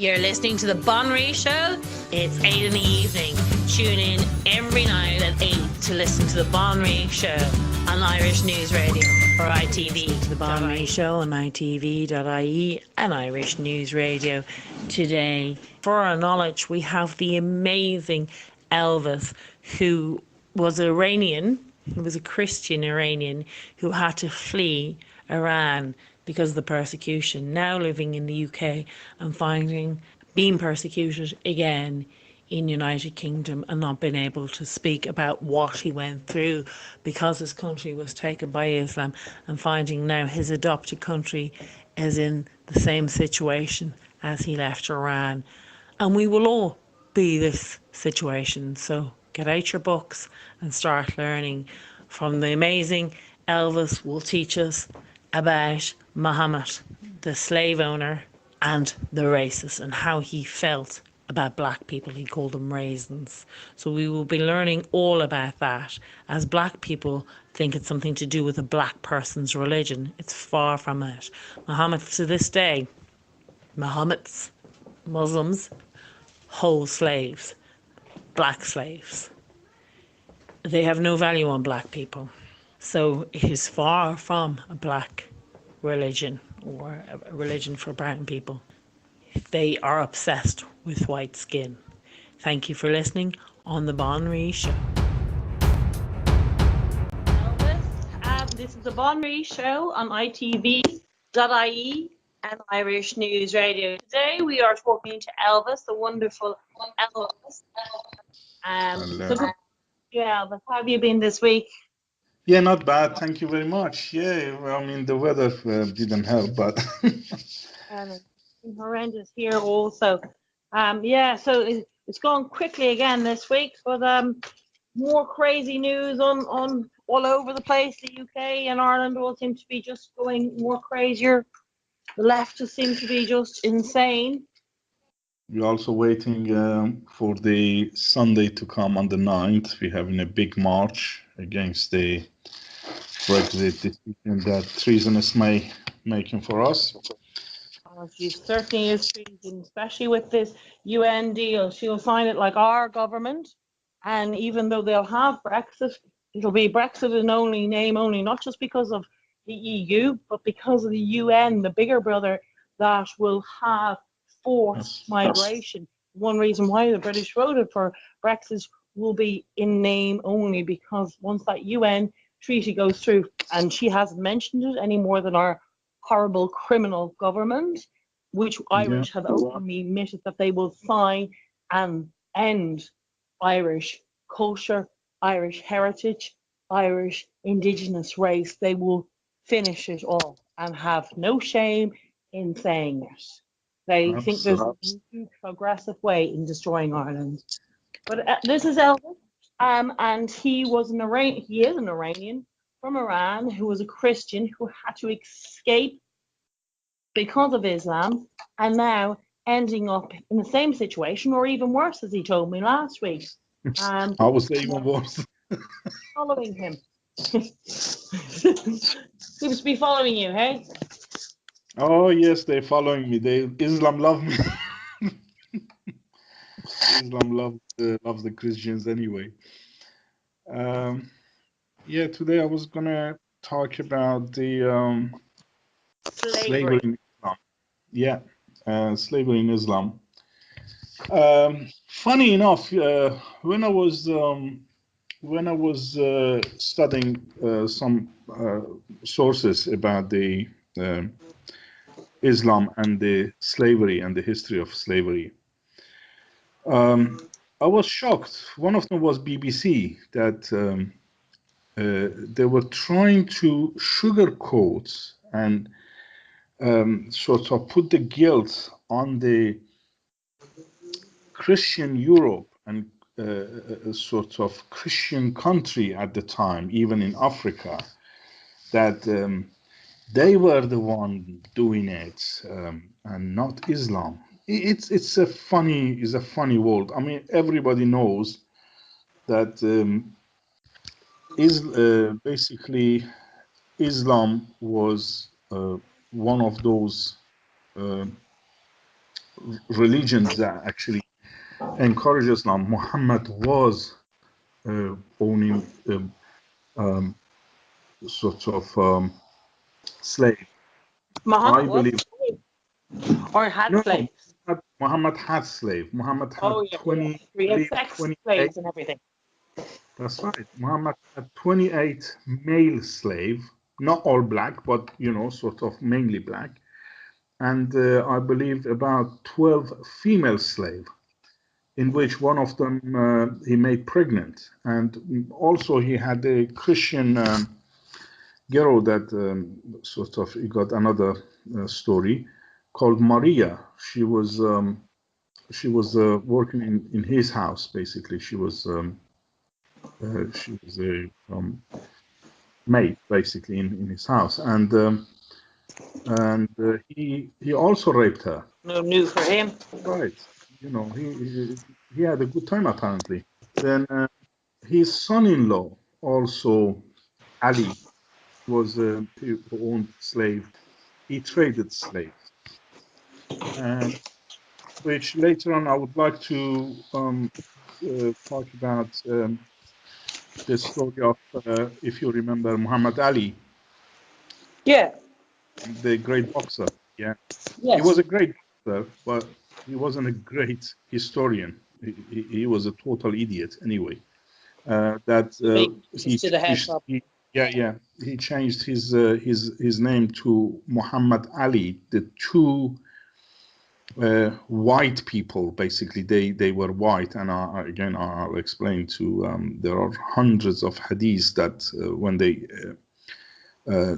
You're listening to The Bon Marie Show. It's 8 in the evening. Tune in every night at 8 to listen to The Bon Marie Show on Irish News Radio or ITV. The Bon Marie Show on ITV.ie and Irish News Radio. Today, for our knowledge, we have the amazing Elvis, who was Iranian. He was a Christian Iranian who had to flee Iran because of the persecution, now living in the UK and being persecuted again in United Kingdom and not being able to speak about what he went through because his country was taken by Islam, and finding now his adopted country is in the same situation as he left Iran. And we will all be this situation, so get out your books and start learning from the amazing Elvis. Will teach us about Mohammed, the slave owner, and the racist, and how he felt about black people. He called them raisins. So we will be learning all about that, as black people think it's something to do with a black person's religion. It's far from it. Mohammed, to this day, Mohammed's Muslims hold slaves, black slaves. They have no value on black people. So it is far from a black religion or a religion for brown people. They are obsessed with white skin. Thank you for listening on The Bon Marie Show. Elvis, this is The Bon Marie Show on ITV.ie and Irish News Radio. Today we are talking to Elvis, the wonderful Elvis. So good. Yeah, Elvis, how have you been this week? Yeah, not bad. Thank you very much. Yeah, well, I mean, the weather didn't help, but and it's been horrendous here also. So it's gone quickly again this week, but more crazy news on all over the place. The UK and Ireland all seem to be just going more crazier. The left just seem to be just insane. we're also waiting for the Sunday to come on the 9th. We're having a big march against the Brexit decision that Theresa May making for us. She certainly is treason, especially with this UN deal. She'll sign it like our government, and even though they'll have Brexit, it'll be Brexit in name only, not just because of the EU, but because of the UN, the bigger brother that will have forced migration. One reason why the British voted for Brexit will be in name only, because once that UN treaty goes through, and she hasn't mentioned it any more than our horrible criminal government, which Irish have openly admitted that they will sign and end Irish culture, Irish heritage, Irish indigenous race. They will finish it all and have no shame in saying it. They think there's a new progressive way in destroying Ireland. But this is Elvis, and he is an Iranian from Iran who was a Christian who had to escape because of Islam, and now ending up in the same situation, or even worse, as he told me last week. I would say even worse. Following him. Seems to be following you, hey? Oh yes, they're following me. Islam love me. Islam loves the Christians anyway. Today I was gonna talk about the slavery in Islam. Yeah, slavery in Islam. Funny enough, when I was studying some sources about the Islam and the slavery and the history of slavery, I was shocked. One of them was BBC, that they were trying to sugarcoat and sort of put the guilt on the Christian Europe and a sort of Christian country at the time, even in Africa, that they were the one doing it, and not Islam. It's a funny world. I mean, everybody knows that basically Islam was one of those religions that actually encourage Islam, Muhammad was owning sort of slave. Muhammad I was believe. or had No, no. slaves. Muhammad had slave. Muhammad had Oh yeah, yeah. 20, I We had believe sex 28. slaves and everything. That's right. Muhammad had 28 male slave, not all black, but sort of mainly black, and I believe about 12 female slave, in which one of them he made pregnant, and also he had a Christian girl that sort of he got another story called Maria. She was working in his house basically. She was a maid basically in his house, and he also raped her. No new for him. Right. He had a good time apparently. Then his son-in-law also, Ali, was he owned slave. He traded slaves, and which later on I would like to talk about the story of, if you remember, Muhammad Ali, Yeah. the great boxer. Yeah, he was Yes. a great boxer, but he wasn't a great historian. He was a total idiot anyway. That Big he to the head changed. top. He changed his name to Muhammad Ali. The two white people, basically, they were white, and again I'll explain to. There are hundreds of hadiths that when they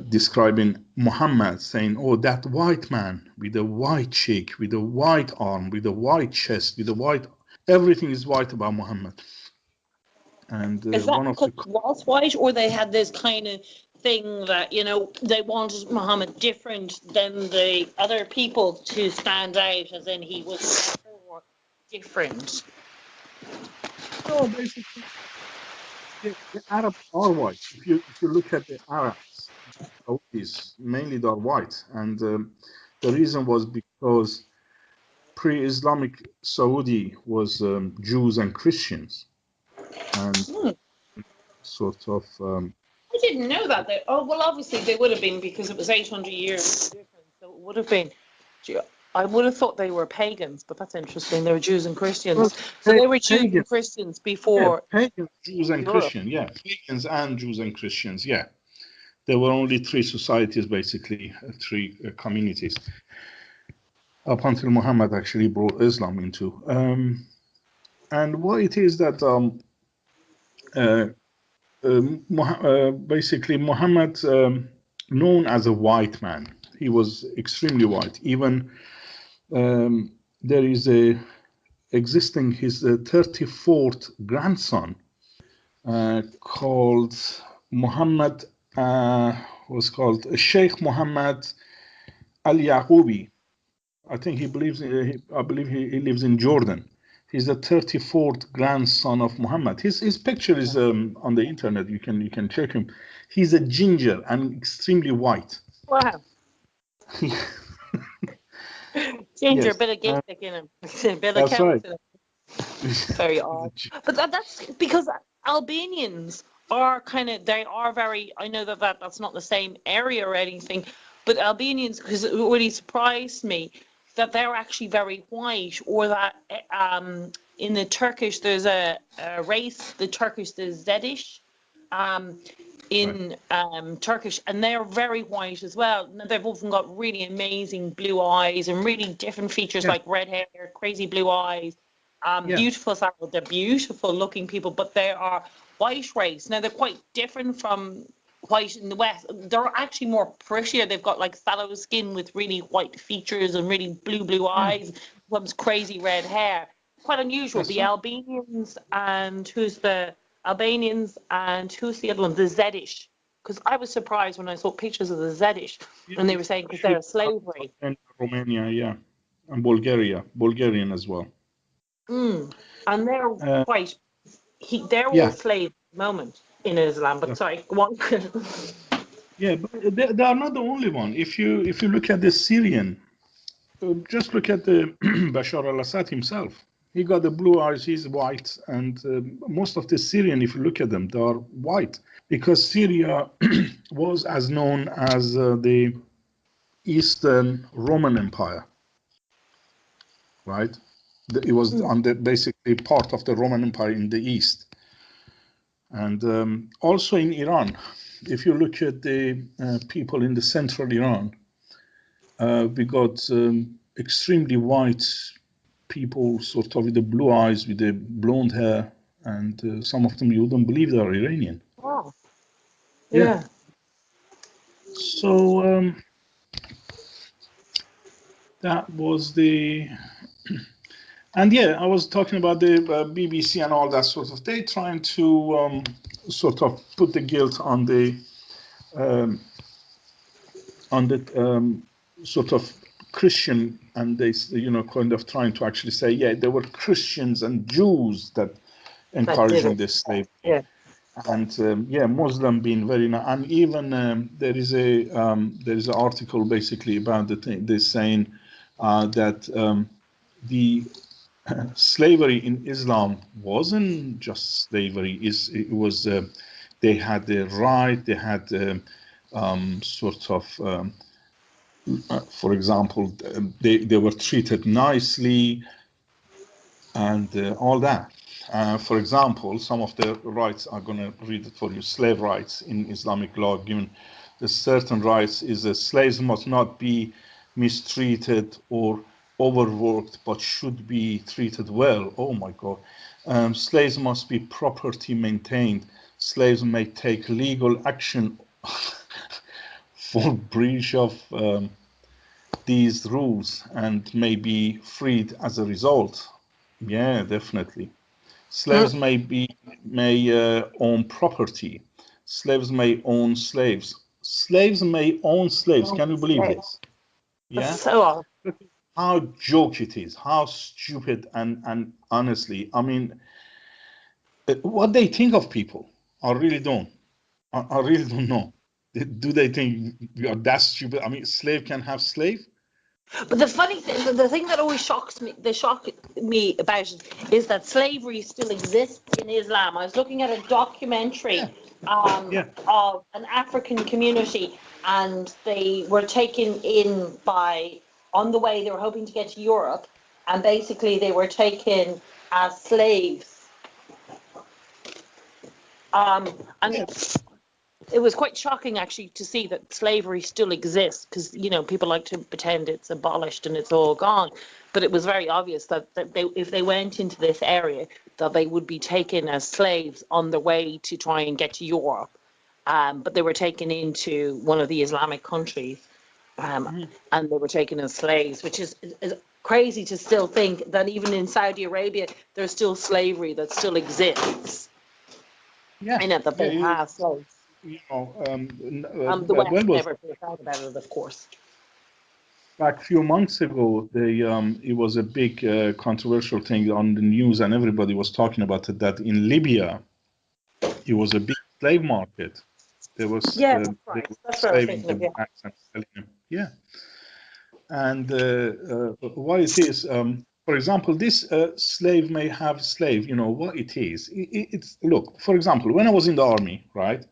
describing Muhammad, saying, "Oh, that white man with a white cheek, with a white arm, with a white chest, with a white, everything is white about Muhammad." And Is that one of because the he was white, or they had this kind of thing that they wanted Muhammad different than the other people to stand out, as in he was better or different? no, basically the Arabs are white. If you look at the Arabs, Saudis mainly they're white, and the reason was because pre-Islamic Saudi was Jews and Christians, and Hmm. sort of I didn't know that. Oh well, obviously they would have been because it was 800 years different, so it would have been. I would have thought they were pagans, but that's interesting. They were Jews and well, Christians. So they were Jews pagan, and Christians yeah, before pagans, Jews and Europe. Christians, yeah, pagans and Jews and Christians, yeah. There were only three societies, basically, three communities, up until Muhammad actually brought Islam into. And what it is that uh, basically Muhammad, known as a white man, he was extremely white. Even there is a existing his 34th grandson called Muhammad, was called Sheikh Muhammad Al Yaqubi. I think he believes. I believe he lives in Jordan. He's the 34th grandson of Muhammad. His picture is on the internet. You can check him. He's a ginger and extremely white. Wow. Ginger, Yes, bit of Gaelic in him, a bit of that's right. Celtic in him. Very odd. But that's because Albanians are they are very, I know that's not the same area or anything, but Albanians, because it really surprised me that they're actually very white, or that in the Turkish, there's a race, the Turkish, the Zedish, um, Right. in Turkish, and they're very white as well. Now, they've often got really amazing blue eyes and really different features Yeah, like red hair, crazy blue eyes, yeah. beautiful style. They're beautiful looking people, but they are white race. Now, they're quite different from white in the West. They're actually more prettier. They've got like sallow skin with really white features and really blue Yeah, eyes, comes crazy red hair. Quite unusual. that's The right. Albanians and who's the other one? The Zedish. Because I was surprised when I saw pictures of the Zedish, Yeah, and they you were saying because should they're slavery. Romania, yeah, and Bulgarian as well. And they're Uh, quite, they're all yeah, slaves at the moment in Islam. But that's, sorry, go on. yeah, but they are not the only one. If you look at the Syrian just look at the Bashar al-Assad himself. He got the blue eyes, he's white, and most of the Syrian, if you look at them, they are white. Because Syria was as known as the Eastern Roman Empire, right? It was basically part of the Roman Empire in the East. And also in Iran, if you look at the people in the central Iran, we got extremely white people, sort of with the blue eyes, with the blonde hair, and some of them you wouldn't believe they are Iranian. Wow. Yeah. So that was the, and yeah, I was talking about the BBC and all that sort of. They trying to sort of put the guilt on the sort of Christian, and they, kind of trying to actually say, yeah, there were Christians and Jews that encouraging this slavery. Yeah. And Muslim being very, and even there is an article basically about the thing. They're saying that the slavery in Islam wasn't just slavery. It was they had the right. They had sort of. For example, they were treated nicely and all that. For example, some of the rights, I'm going to read it for you. Slave rights in Islamic law, given the certain rights, is that slaves must not be mistreated or overworked, but should be treated well. Oh my God. Slaves must be property maintained. Slaves may take legal action for breach of these rules and may be freed as a result. Yeah, definitely. Slaves may own property. Slaves may own slaves. Slaves may own slaves. Can you believe this? Yeah. So How joke it is. How stupid and honestly, I mean, what they think of people, I really don't. I really don't know. Do they think we are that stupid? I mean, slave can have slave. But the funny thing, the thing that always shocks me about it is that slavery still exists in Islam. I was looking at a documentary of an African community, and they were taken in on the way they were hoping to get to Europe, and basically they were taken as slaves. And it was quite shocking actually to see that slavery still exists, because people like to pretend it's abolished and it's all gone, but it was very obvious that if they went into this area, that they would be taken as slaves on the way to try and get to Europe, but they were taken into one of the Islamic countries, and they were taken as slaves, which is crazy to still think that even in Saudi Arabia there's still slavery that still exists. That they have slaves. The West never found out about it, of course. Back a few months ago, it was a big controversial thing on the news, and everybody was talking about it, that in Libya, it was a big slave market. There was that's right. That's what I was thinking of. Yeah. And what it is, for example, this slave may have slave. You know what it is? It's look. For example, when I was in the army, right?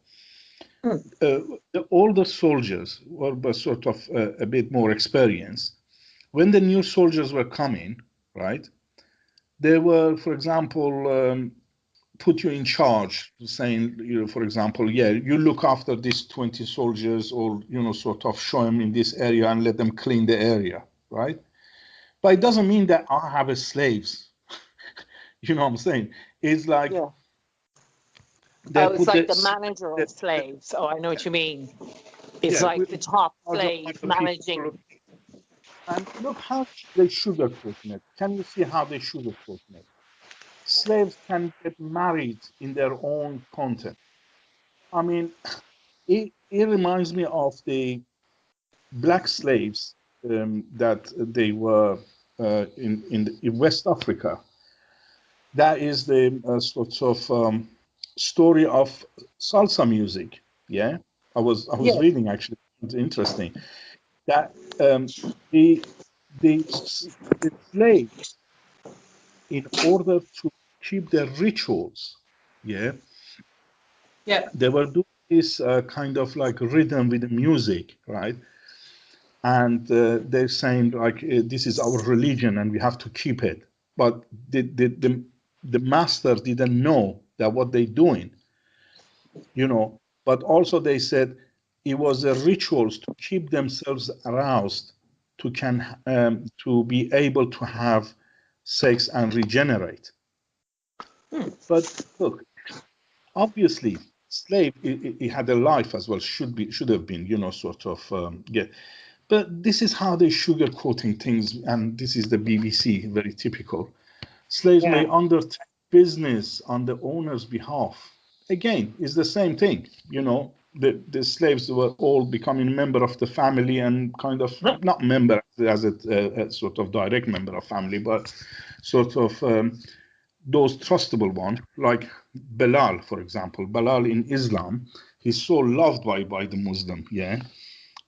The older soldiers were sort of a bit more experienced. When the new soldiers were coming, right, they were, for example, put you in charge, saying, for example, you look after these 20 soldiers, or, sort of show them in this area and let them clean the area, right? But it doesn't mean that I have a slaves. You know what I'm saying? It's like... it's like the manager of slaves. Oh, I know what you mean. It's like the top slave managing. And look how they sugarcoating it. Can you see how they sugarcoating it? Slaves can get married in their own content. I mean, it reminds me of the black slaves that they were in West Africa. That is the sort of story of salsa music. Yeah, I was reading, actually. It's interesting that the slaves, in order to keep their rituals, yeah, they were doing this kind of like rhythm with the music, right? And they're saying like this is our religion and we have to keep it. But the master didn't know that what they're doing, you know. But also they said it was a rituals to keep themselves aroused, to be able to have sex and regenerate. But look, obviously, slave it had a life as well. Should have been, you know, sort of yeah. But this is how they sugarcoating things, and this is the BBC, very typical. Slaves may undertake business on the owner's behalf. Again, it's the same thing. You know, the slaves were all becoming member of the family and kind of not member as a sort of direct member of family, but sort of those trustable ones, like Bilal, for example. Bilal in Islam, he's so loved by the Muslim, yeah,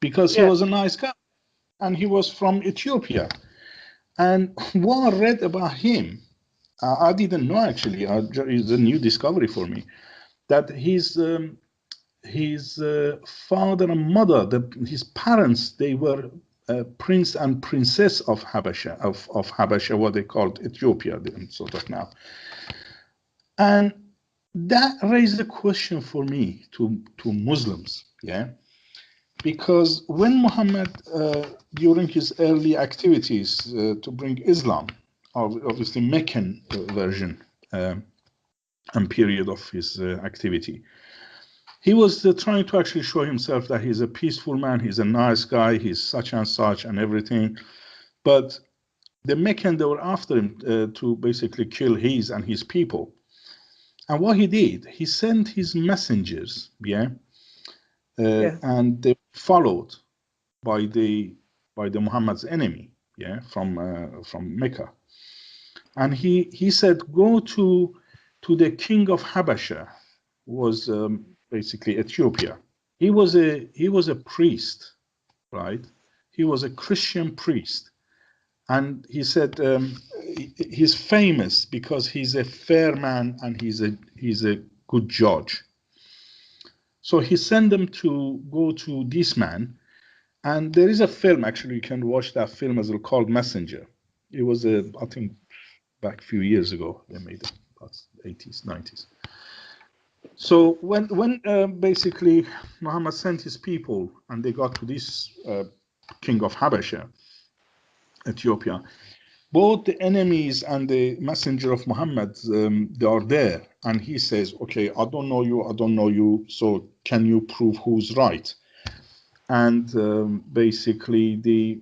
because he was a nice guy and he was from Ethiopia. And what I read about him, I didn't know actually. It's a new discovery for me that his father and mother, his parents, they were prince and princess of Habasha, of Habasha, what they called Ethiopia, sort of now. And that raised a question for me to Muslims, yeah, because when Muhammad, during his early activities to bring Islam, obviously Meccan version and period of his activity, he was trying to actually show himself that he's a peaceful man, he's a nice guy, he's such and such and everything. But the Meccan, they were after him to basically kill his and his people. And what he did, he sent his messengers, and they followed by the Muhammad's enemy, from Mecca. And he said, go to the king of Habasha, who was basically Ethiopia. He was a priest, right? He was a Christian priest. And he said he's famous because he's a fair man and he's a good judge. So he sent them to go to this man, and there is a film actually, you can watch that film as well, called Messenger. It was I think back a few years ago they made it, about 80s, 90s. So when basically Muhammad sent his people and they got to this king of Habasha, Ethiopia, both the enemies and the messenger of Muhammad, they are there. And he says, okay, I don't know you, so can you prove who's right? And basically the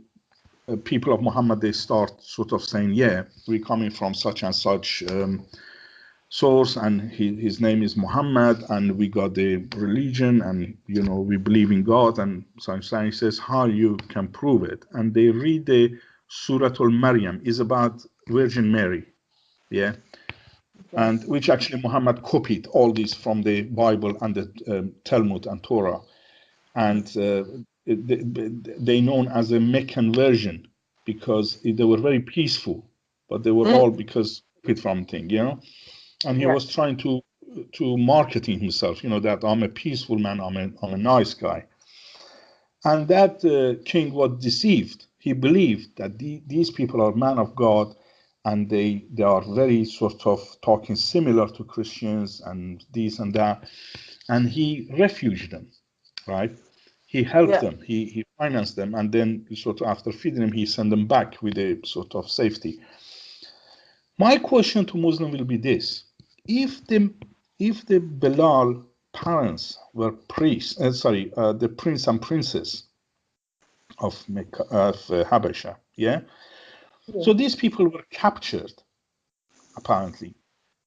people of Muhammad, they start sort of saying, yeah, we're coming from such and such source, and his name is Muhammad, and we got the religion, and we believe in God. And so he says, how you can prove it? And they read the Surah Al-Maryam, is about Virgin Mary, and which actually Muhammad copied all these from the Bible and the Talmud and Torah, and they known as a Meccan version because they were very peaceful, but they were all because copied from thing, and he was trying to marketing himself, that I'm a peaceful man, I'm a nice guy. And that king was deceived. He believed that these people are men of God, and they are very sort of talking similar to Christians and this and that. And he refuged them, right? He helped them, he financed them, and then sort of after feeding them, he sent them back with a sort of safety. My question to Muslim will be this: if the Bilal parents were priests, the prince and princess of Habasha, so these people were captured, apparently.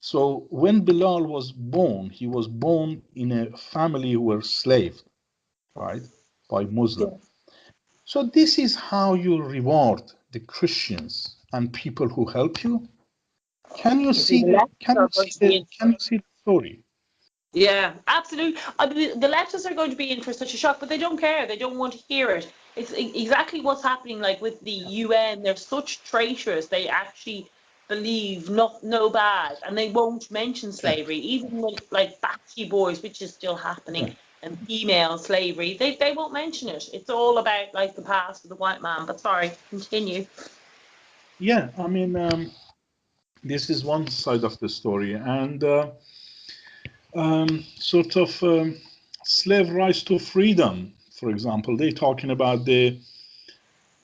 So when Bilal was born, he was born in a family who were slaved, right, by Muslim. So this is how you reward the Christians and people who help you. Can you see the story? Yeah, absolutely. I mean, the leftists are going to be in for such a shock, but they don't care. They don't want to hear it. It's exactly what's happening. Like with the UN, they're such traitors. They actually believe no bad, and they won't mention Yeah, slavery, even with like Batsy boys, which is still yeah, happening, and female slavery. They won't mention it. It's all about like the past of the white man. But sorry, continue. yeah. I mean, this is one side of the story, and sort of slave rights to freedom. For example, they're talking about the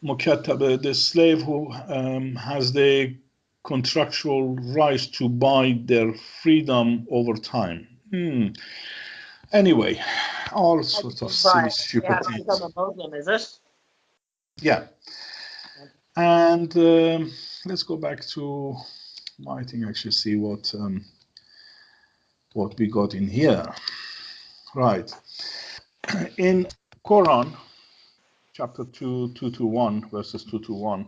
mukatab, the slave who has the contractual rights to buy their freedom over time. Anyway, all sorts of silly, Right. They stupid have to become things. a Muslim, is it? Yeah, and let's go back to my thing. Actually, see what we got in here. Right, in Quran, chapter 2, 2 to 1, verses 2 to 1.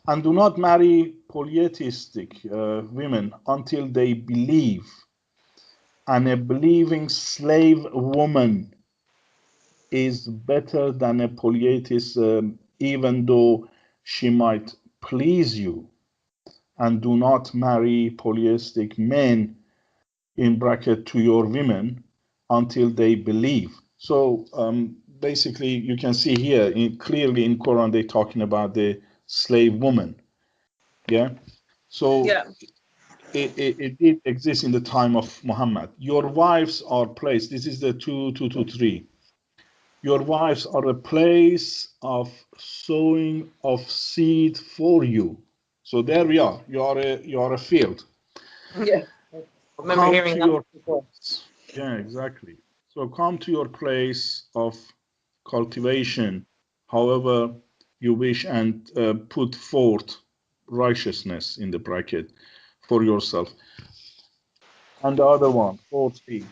And do not marry polytheistic women until they believe, and a believing slave woman is better than a polytheist, even though she might please you. And do not marry polytheistic men, in bracket, to your women until they believe. So basically, you can see here clearly in Quran they're talking about the slave woman. Yeah. So Yeah. it did exist in the time of Muhammad. Your wives are placed. This is the 2:3. Your wives are a place of sowing of seed for you. So there we are. You are a field. Yeah. I remember Come hearing to that your before. place. Yeah, exactly. So come to your place of cultivation, however you wish, and put forth righteousness in the bracket for yourself. And the other one, 4:3.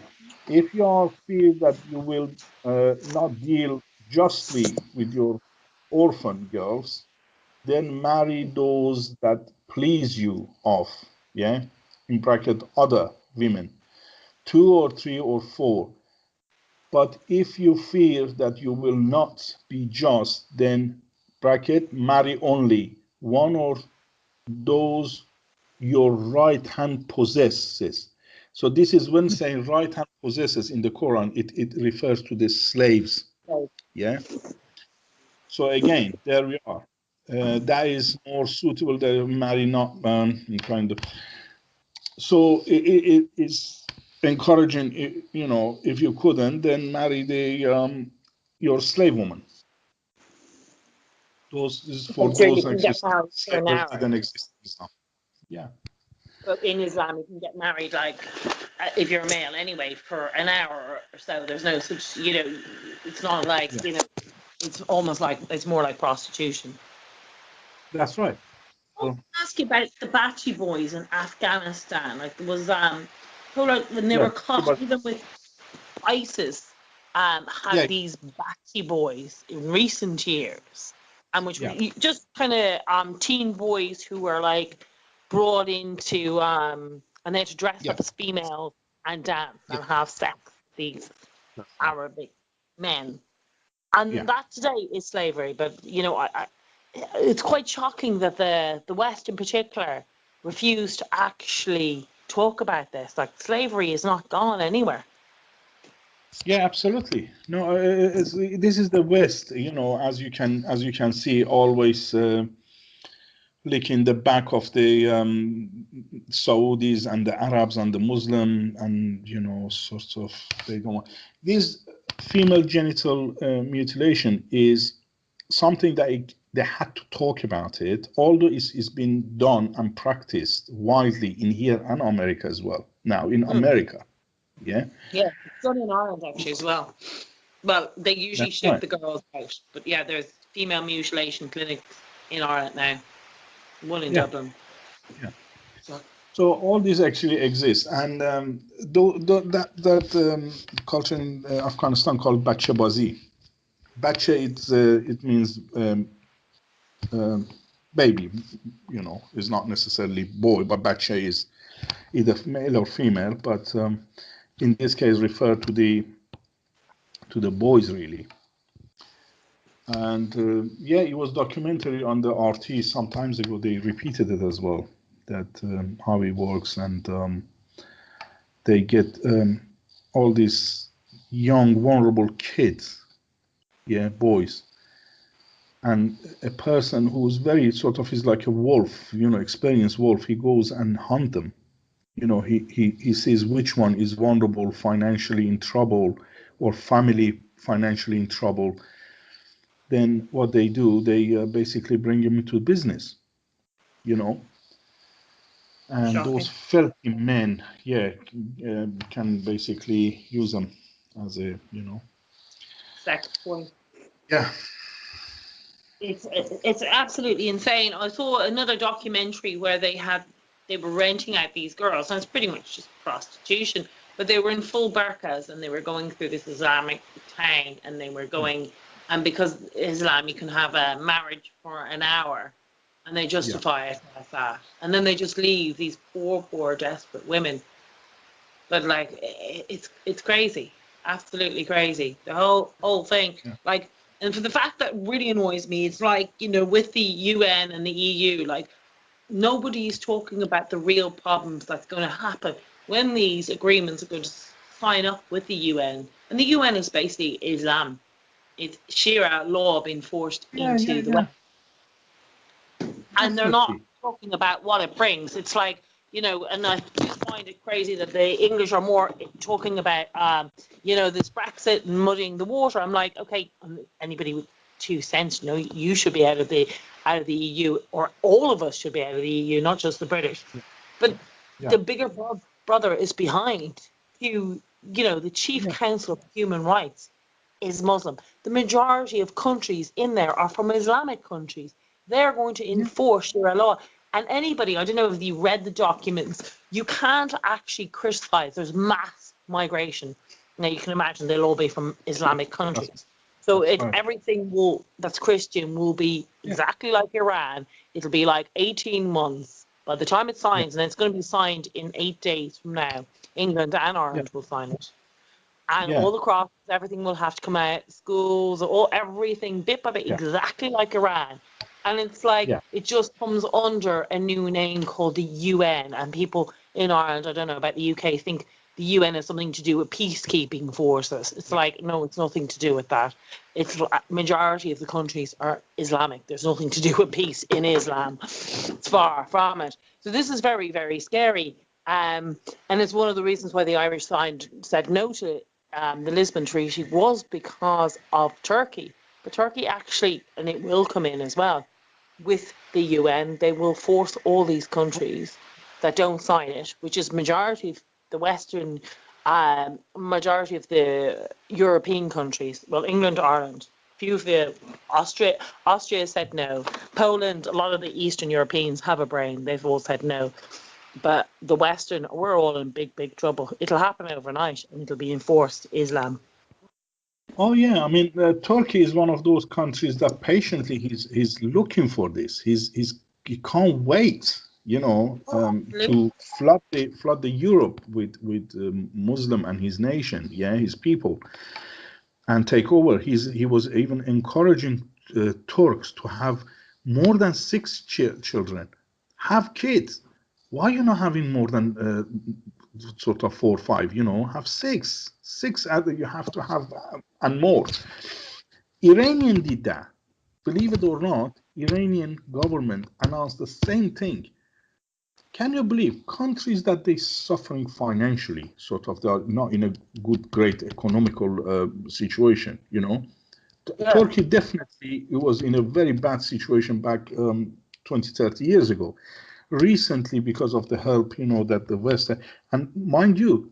If you are fear that you will not deal justly with your orphan girls, then marry those that please you of, yeah, in bracket, other women, 2 or 3 or 4. But if you fear that you will not be just, then bracket, marry only one or those your right hand possesses. So this is when saying right hand possesses in the Quran, it refers to the slaves. Right. Yeah. So again, there we are. That is more suitable than marry not kind of. So it is encouraging. If you couldn't, then marry the your slave woman. Those is for So you those can actually get married for an slavery hour. didn't exist in Islam. Yeah. But in Islam, you can get married like if you're a male anyway for an hour or so. There's no such, it's not like, Yeah. it's almost like, it's more like prostitution. That's right. I want So to ask you about the Bachi boys in Afghanistan. Like there was, who like when they yeah, were caught, but even with ISIS, yeah, had these Bachi boys in recent years, and which were yeah, just kind of teen boys who were like brought into and they had to dress yeah, up as females and dance yeah. and have sex with these That's right. Arabic men. Yeah. And that today is slavery. But it's quite shocking that the West in particular refused to actually talk about this. Like slavery is not gone anywhere. Yeah, absolutely. No, this is the West, as you can see, always licking the back of the Saudis and the Arabs and the Muslim, and sorts of they don't want this female genital mutilation is something that they had to talk about it, although it's been done and practiced widely in here and America as well. Now in Mm. America, yeah, Yeah, it's done in Ireland actually as well. Well, they usually that's ship right. the girls out, but yeah, there's female mutilation clinics in Ireland now. One in Yeah, Dublin. yeah. So, So all these actually exist, and that culture in Afghanistan called bache bazi. Bache, it means um, baby. Is not necessarily boy, but bache is either male or female. But in this case refer to the boys really. And yeah, it was documentary on the RT some times ago. They repeated it as well, that how it works, and they get all these young vulnerable kids, yeah, boys, and a person who's very sort of is like a wolf, you know, experienced wolf. He goes and hunt them. You know, he sees which one is vulnerable, financially in trouble, or family financially in trouble. Then what they do, they basically bring him into business, you know. And Shocking. those filthy men, yeah, can basically use them as a, you know. Sex point. Yeah. It's absolutely insane. I saw another documentary where they were renting out these girls, and it's pretty much just prostitution, but they were in full burqas and they were going through this Islamic town, and they were going, and because Islam, you can have a marriage for an hour, and they justify it as that, and then they just leave these poor desperate women. But like, it's crazy, absolutely crazy. The whole thing, like, and for the fact that really annoys me, it's like, you know, with the UN and the EU, like, nobody's talking about the real problems that's going to happen when these agreements are going to sign up with the UN. And the UN is basically Islam. It's Sharia law being forced into the West. And they're not talking about what it brings. It's like, you know, and I just find it crazy that the English are more talking about, you know, this Brexit and muddying the water. I'm like, okay, anybody with 2 cents, you know, you should be out of the EU, or all of us should be out of the EU, not just the British. But the bigger brother is behind. You know, the Chief Council of Human Rights is Muslim. The majority of countries in there are from Islamic countries. They're going to enforce Sharia law. And anybody, I don't know if you read the documents, you can't actually criticize. There's mass migration. Now, you can imagine they'll all be from Islamic countries. So everything that's Christian will be exactly like Iran. It'll be like 18 months. By the time it's signed, and it's going to be signed in 8 days from now, England and Ireland will sign it. And all the crosses, everything will have to come out, schools, everything, bit by bit, exactly like Iran. And it's like, it just comes under a new name called the UN. And people in Ireland, I don't know about the UK, think the UN has something to do with peacekeeping forces. It's like, no, it's nothing to do with that. It's majority of the countries are Islamic. There's nothing to do with peace in Islam. It's far from it. So this is very, very scary. And it's one of the reasons why the Irish said no to the Lisbon Treaty was because of Turkey. But Turkey actually, and it will come in as well, with the UN, they will force all these countries that don't sign it, which is majority of the Western, majority of the European countries, well, England, Ireland, few of the Austria said no. Poland, a lot of the Eastern Europeans have a brain, they've all said no. But the Western, we're all in big trouble. It'll happen overnight, and it'll be enforced Islam. Oh yeah, I mean, Turkey is one of those countries that patiently he's looking for this. He can't wait, you know, to flood the Europe with Muslim and his nation, his people, and take over. He was even encouraging Turks to have more than 6 children, have kids. Why are you not having more than sort of 4 or 5? You know, have 6. 6 you have to have, and more. Iranian did that. Believe it or not, Iranian government announced the same thing. Can you believe countries that they suffering financially, sort of, they are not in a great economical situation, you know? Turkey definitely was in a very bad situation back 20, 30 years ago. Recently, because of the help, you know, that the West, and mind you,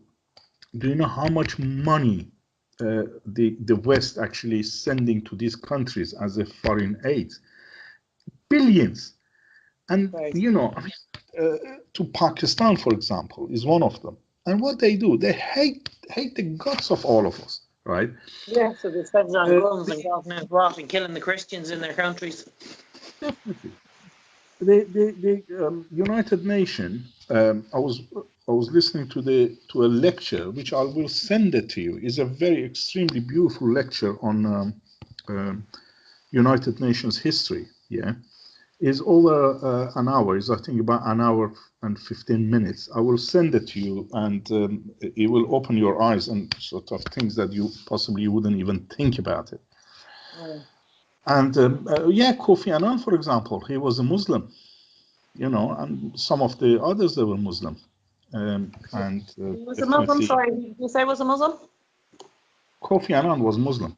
do you know how much money the West actually is sending to these countries as a foreign aid? Billions. And, you know, to Pakistan, for example, is one of them. And what they do, they hate the guts of all of us, right? Yeah, so they spend on guns and God knows what, and killing the Christians in their countries. Definitely. The United Nations, I was was listening to a lecture, which I will send it to you. It's a very extremely beautiful lecture on United Nations history. Yeah, is over an hour. Is I think about an hour and 15 minutes. I will send it to you, and it will open your eyes and sort of things that you possibly wouldn't even think about it. Mm. And yeah, Kofi Annan, for example, he was a Muslim, you know, and some of the others, they were Muslim. And He was a Muslim, definitely, sorry, did you say was a Muslim? Kofi Annan was Muslim.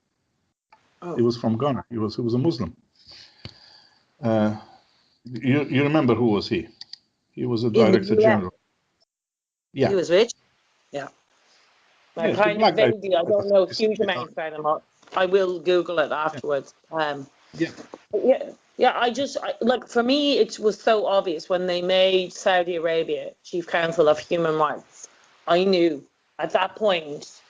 Oh. He was from Ghana. He was a Muslim. You remember who was he? He was a In the director US. general. Yeah. He was rich. Yeah. I Yes, the kind of black guy. vaguely, I don't know huge amounts about him. I will Google it afterwards. Yeah. Yeah, like for me, it was so obvious when they made Saudi Arabia Chief Counsel of Human Rights. I knew at that point,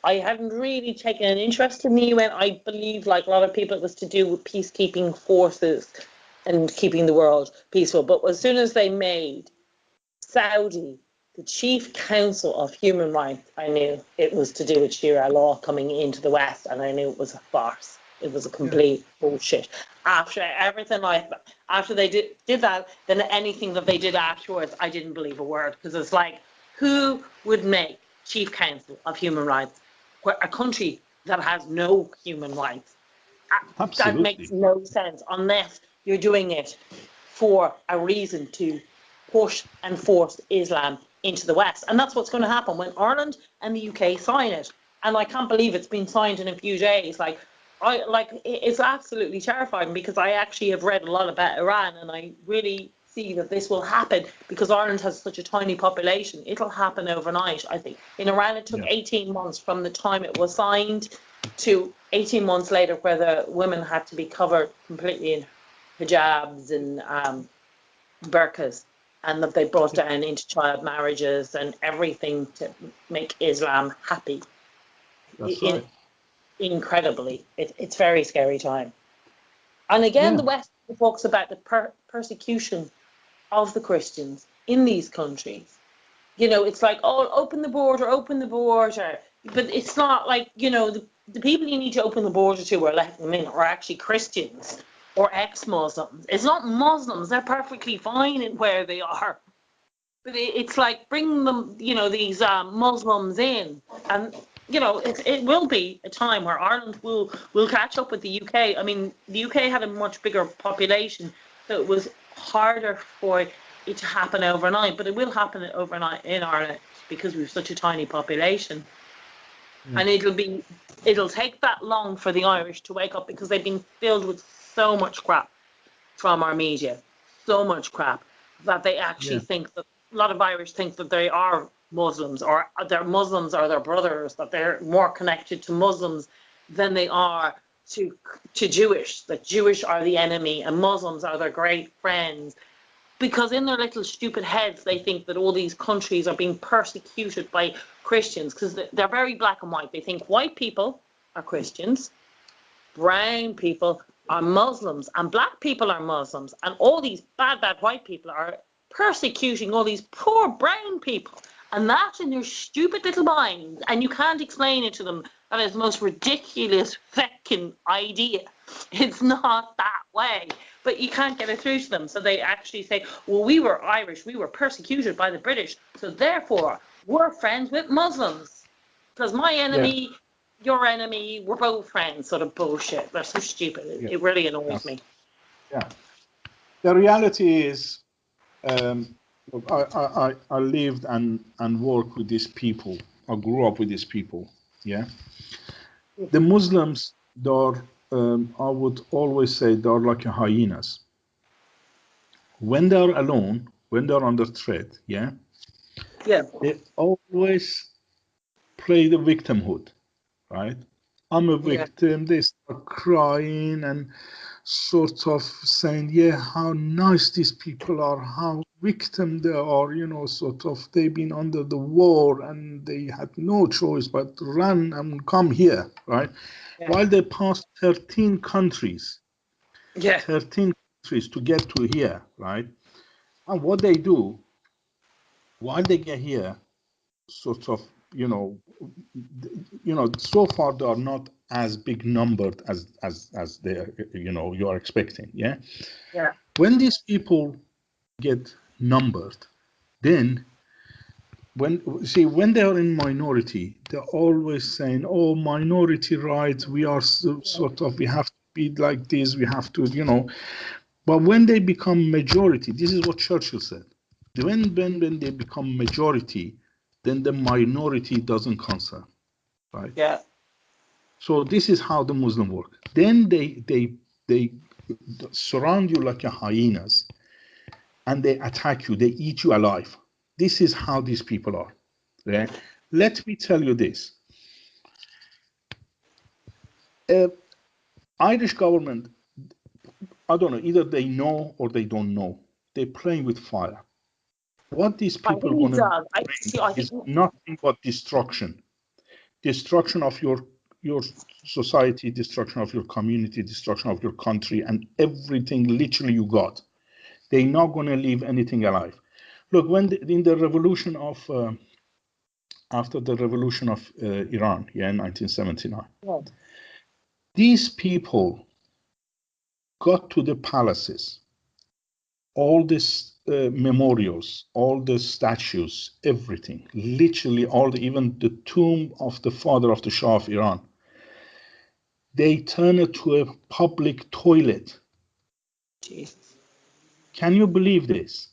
I hadn't really taken an interest in the UN. I believe, like a lot of people, it was to do with peacekeeping forces and keeping the world peaceful. But as soon as they made Saudi the Chief Counsel of Human Rights, I knew it was to do with Sharia law coming into the West, and I knew it was a farce. It was a complete bullshit. After everything after they did that, then anything that they did afterwards, I didn't believe a word, because it's like, who would make Chief Counsel of Human Rights where a country that has no human rights? That Absolutely. makes no sense unless you're doing it for a reason to push and force Islam into the West. And that's what's going to happen when Ireland and the UK sign it. And I can't believe it's been signed in a few days. It's absolutely terrifying, because I actually have read a lot about Iran, and I really see that this will happen because Ireland has such a tiny population. It'll happen overnight, I think. In Iran, it took 18 months from the time it was signed to 18 months later, where the women had to be covered completely in hijabs and burqas, and that they brought down into child marriages and everything to make Islam happy. That's right. Incredibly, it's very scary time. And again, Yeah. the West talks about the persecution of the Christians in these countries. You know, it's like, oh, open the border, but it's not like, you know, the people you need to open the border to or let them in are actually Christians or ex-Muslims. It's not Muslims. They're perfectly fine in where they are. But it's like, bring them, you know, these Muslims in. And, you know, it will be a time where Ireland will catch up with the UK. I mean, the UK had a much bigger population, so it was harder for it to happen overnight. But it will happen overnight in Ireland because we have such a tiny population. And it'll take that long for the Irish to wake up, because they've been filled with so much crap from our media, so much crap, that they actually think that a lot of Irish think that they are Muslims, or they're Muslims are their brothers, that they're more connected to Muslims than they are to Jewish, that Jewish are the enemy and Muslims are their great friends. Because in their little stupid heads, they think that all these countries are being persecuted by Christians, because they're very black and white. They think white people are Christians, brown people are Muslims, and black people are Muslims, and all these bad white people are persecuting all these poor brown people. And that's in their stupid little minds, and you can't explain it to them. That is the most ridiculous fucking idea. It's not that way, but you can't get it through to them. So they actually say, well, we were Irish, we were persecuted by the British, so therefore we're friends with Muslims, because my enemy, your enemy, we're both friends. Sort of bullshit. They're so stupid. It really annoys me. Yeah. The reality is, look, I lived and worked with these people. I grew up with these people. Yeah. The Muslims, they're, I would always say, they're like hyenas. When they're alone, when they're under threat, yeah, they always play the victimhood, right? I'm a victim. They start crying and sort of saying, yeah, how nice these people are, how victim they are, you know, sort of they've been under the war and they had no choice but to run and come here, right? While they passed 13 countries, 13 countries to get to here, right? And what they do, while they get here, sort of, so far they are not as big numbered as they are, you are expecting. Yeah. Yeah. When these people get numbered, then when they are in minority, they're always saying, "Oh, minority rights. We are we have to be like this. We have to, But when they become majority, this is what Churchill said. When they become majority, then the minority doesn't concern, right? Yeah. So this is how the Muslim work. Then they surround you like a hyenas, and they attack you. They eat you alive. This is how these people are. Yeah? Let me tell you this. Irish government, I don't know, either they know or they don't know. They're playing with fire. What these I people think he want to does. bring I is think nothing but destruction of your society, destruction of your community, destruction of your country, and everything literally you got. They're not going to leave anything alive. Look, in the revolution of after the revolution of Iran, in 1979, these people got to the palaces, all these memorials, all the statues, everything, literally even the tomb of the father of the Shah of Iran. They turn it to a public toilet. Jesus. Can you believe this?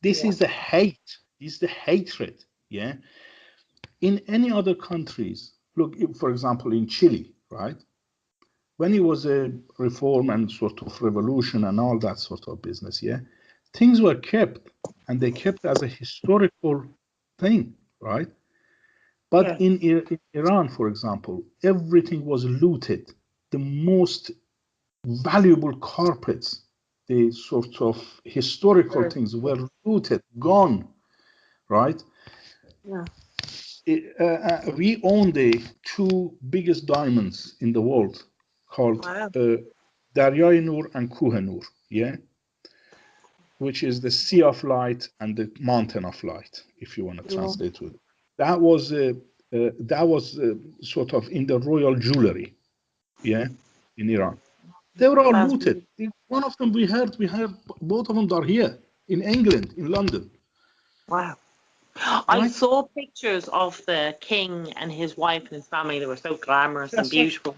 This Yeah. is the hate. This is the hatred. Yeah. In any other countries, look, for example, in Chile, right? When it was a reform and sort of revolution and all that sort of business, yeah, things were kept and they kept as a historical thing, right? But Yeah. in Iran, for example, everything was looted. The most valuable carpets, the sort of historical Sure. things were looted, gone, right? Yeah. We own the two biggest diamonds in the world called Wow. Daryai Nur and Kuhe Nur, yeah, which is the sea of light and the mountain of light, if you want to Yeah. translate it. That was sort of in the royal jewelry, yeah, in Iran. They were all Sounds looted. beautiful. One of them we heard both of them are here in England, in London, Wow. I right? saw pictures of the king and his wife and his family. They were so glamorous and That's right. beautiful.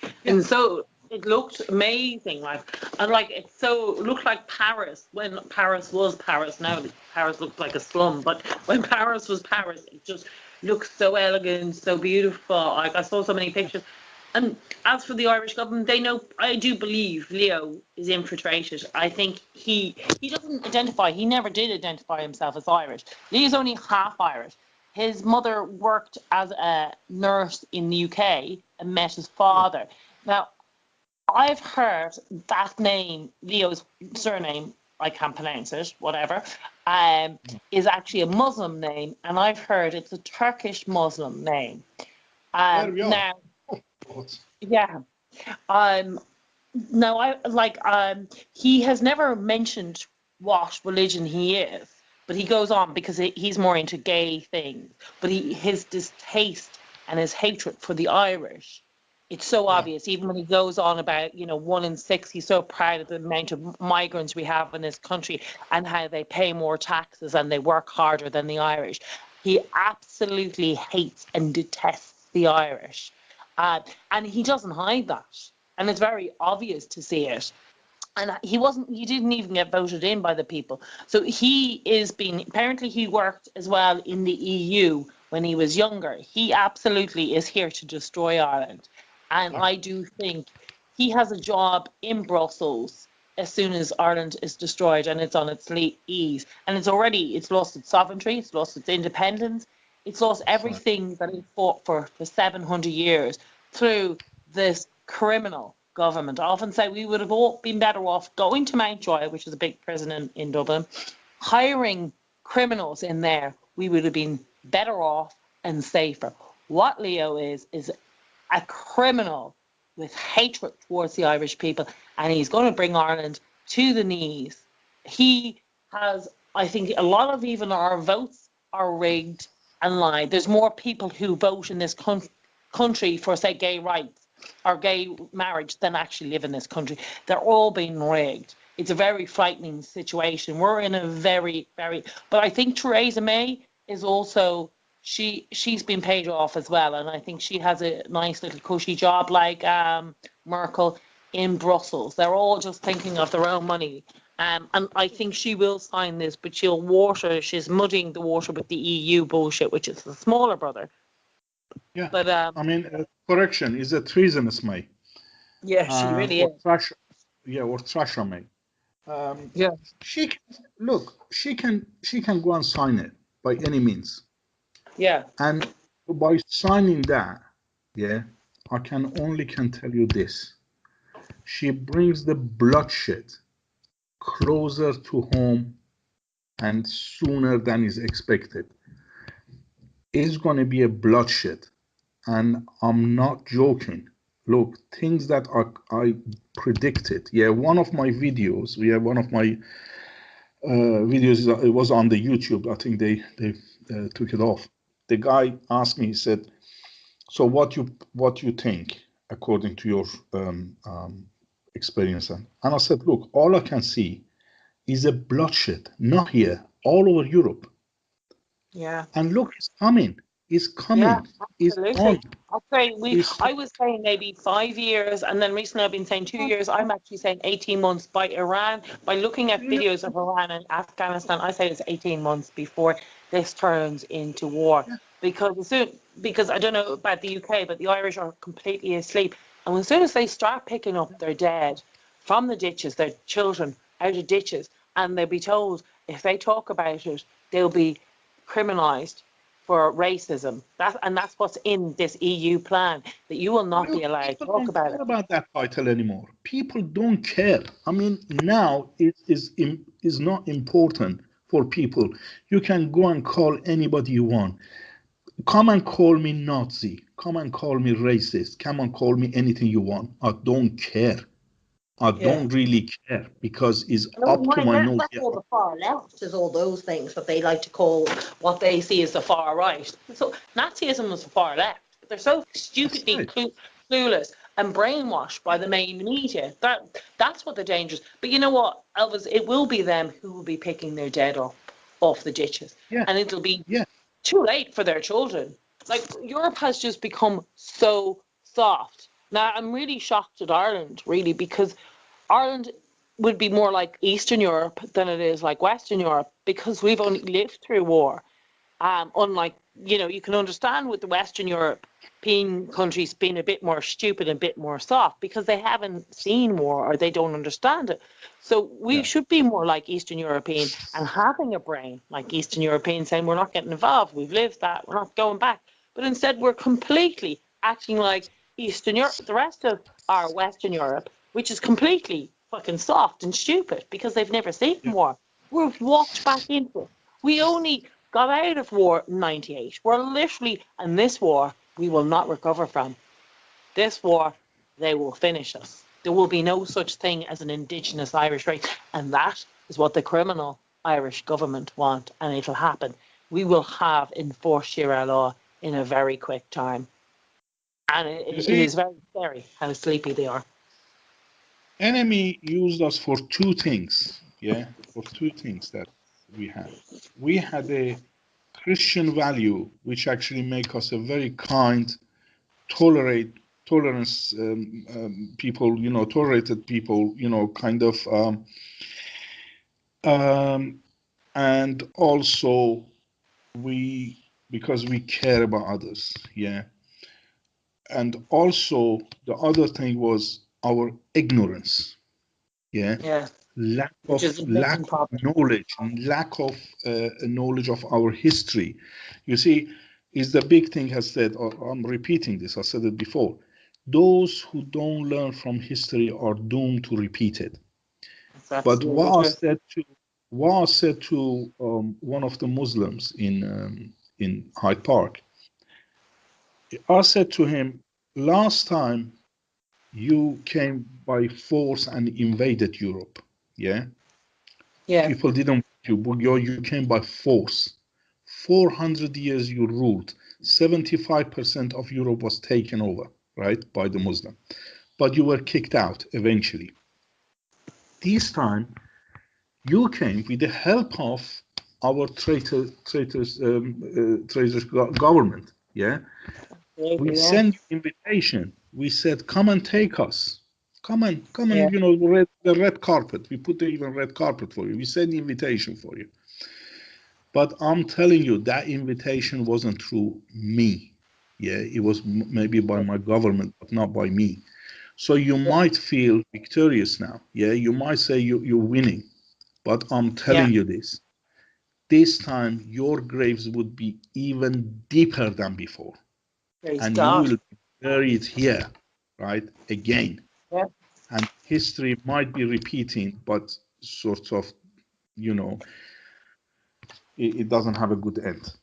Yeah. And so it looked amazing, it looked like Paris when Paris was Paris. Now Paris looked like a slum, but when Paris was Paris, it just looked so elegant, so beautiful. Like I saw so many pictures. And as for the Irish government, they know. I do believe Leo is infiltrated. I think he doesn't identify. He never did identify himself as Irish. Leo's only half Irish. His mother worked as a nurse in the UK and met his Yeah. father. Now, I've heard that name, Leo's surname, I can't pronounce it, whatever, is actually a Muslim name, and I've heard it's a Turkish Muslim name. There we are. Now, Oh, yeah, um, no, he has never mentioned what religion he is, but he goes on because he's more into gay things. But his distaste and his hatred for the Irish, it's so yeah. obvious. Even when he goes on about, 1 in 6, he's so proud of the amount of migrants we have in this country and how they pay more taxes and they work harder than the Irish. He absolutely hates and detests the Irish. And he doesn't hide that, and it's very obvious to see it. And he didn't even get voted in by the people. So apparently he worked as well in the EU when he was younger. He absolutely is here to destroy Ireland. And Yeah. I do think he has a job in Brussels as soon as Ireland is destroyed and it's on its ease. And it's lost its sovereignty, it's lost its independence, it's lost That's right. everything that it fought for 700 years through this criminal government. I often say we would have all been better off going to Mountjoy, which is a big prison in Dublin, hiring criminals in there. We would have been better off and safer. What Leo is a criminal with hatred towards the Irish people, and he's going to bring Ireland to the knees. He has I think a lot of even our votes are rigged and lied. There's more people who vote in this country for, say, gay rights or gay marriage than actually live in this country. They're all being rigged. It's a very frightening situation. We're in a very, very. But I think Theresa May is also, she's been paid off as well, and I think she has a nice little cushy job like Merkel in Brussels. They're all just thinking of their own money. And I think she will sign this, but she's muddying the water with the EU bullshit, which is the smaller brother. Yeah. But I mean, correction, is a treasonous May. yeah, she really is. Or Theresa May. Yeah. She can, look. She can go and sign it by any means. Yeah. And by signing that, yeah, I can tell you this: she brings the bloodshed closer to home and sooner than is expected. It's going to be a bloodshed, and I'm not joking. Look, things that I predicted. Yeah, one of my videos. One of my videos. It was on the YouTube. I think they took it off. The guy asked me. He said, "So what you think according to your experience?" And I said, "Look, all I can see is a bloodshed. Not here, all over Europe. Yeah. And look, it's coming. It's Yeah, coming. It's on. absolutely. I was saying maybe 5 years, and then recently I've been saying 2 years. I'm actually saying 18 months by Iran. By looking at videos of Iran and Afghanistan, I say it's 18 months before this turns into war. Because I don't know about the UK, but the Irish are completely asleep. And as soon as they start picking up their dead from the ditches, their children out of ditches, and they'll be told if they talk about it, they'll be criminalised for racism. That's what's in this EU plan, that you will not be Look, allowed to people talk don't about care it. about that title anymore. People don't care. I mean, now it is not important for people. You can go and call anybody you want. Come and call me Nazi. Come and call me racist. Come and call me anything you want. I don't care. I Yeah. don't really care because it's No, up to my nose. that's all the far left, is all those things that they like to call what they see as the far right. So Nazism was the far left, but they're so That's stupidly right. clueless and brainwashed by the main media. That's what the danger is. But you know what, Elvis? It will be them who will be picking their dead up off the ditches, Yeah, and it'll be yeah. too late for their children. Like, Europe has just become so soft. Now, I'm really shocked at Ireland, really, because Ireland would be more like Eastern Europe than it is like Western Europe, because we've only lived through war. Unlike, you can understand with the Western European countries being a bit more stupid and a bit more soft because they haven't seen war or they don't understand it. So we Yeah. should be more like Eastern European and having a brain like Eastern European, saying we're not getting involved, we've lived that, we're not going back. But instead we're completely acting like Eastern Europe, the rest of our Western Europe, which is completely fucking soft and stupid because they've never seen Yeah. war. We've walked back into it. We only got out of war in 98. We're literally, and this war, we will not recover from. This war, they will finish us. There will be no such thing as an indigenous Irish race. And that is what the criminal Irish government want. And it'll happen. We will have enforced Sharia law in a very quick time. And You it see, is very scary how sleepy they are. enemy used us for two things. Yeah, for two things that we had. We had a Christian value, which actually make us a very kind, tolerance people. Tolerated people. Kind of, and also because we care about others. Yeah, and also the other thing was our ignorance. Yeah, Yeah, lack which of is a lack main of problem. knowledge and lack of knowledge of our history. You see, is the big thing has said, or I'm repeating this, I said it before, those who don't learn from history are doomed to repeat it. That's But absolutely true. what I said to one of the Muslims in Hyde Park, I said to him, last time you came by force and invaded Europe, yeah, Yeah. people didn't you came by force. 400 years you ruled. 75% of Europe was taken over, right, by the Muslim. But you were kicked out eventually. This time, you came with the help of our traitors government. Yeah, we sent you invitation. We said, come and take us. Come on, you know, the red carpet. We put the even red carpet for you. We sent the invitation for you. But I'm telling you, that invitation wasn't through me. Yeah, it was maybe by my government, but not by me. So you might feel victorious now. Yeah, you might say you're winning. But I'm telling you this time your graves would be even deeper than before. And you will be buried here, right, again. Yeah. And history might be repeating, but sort of, you know, it doesn't have a good end.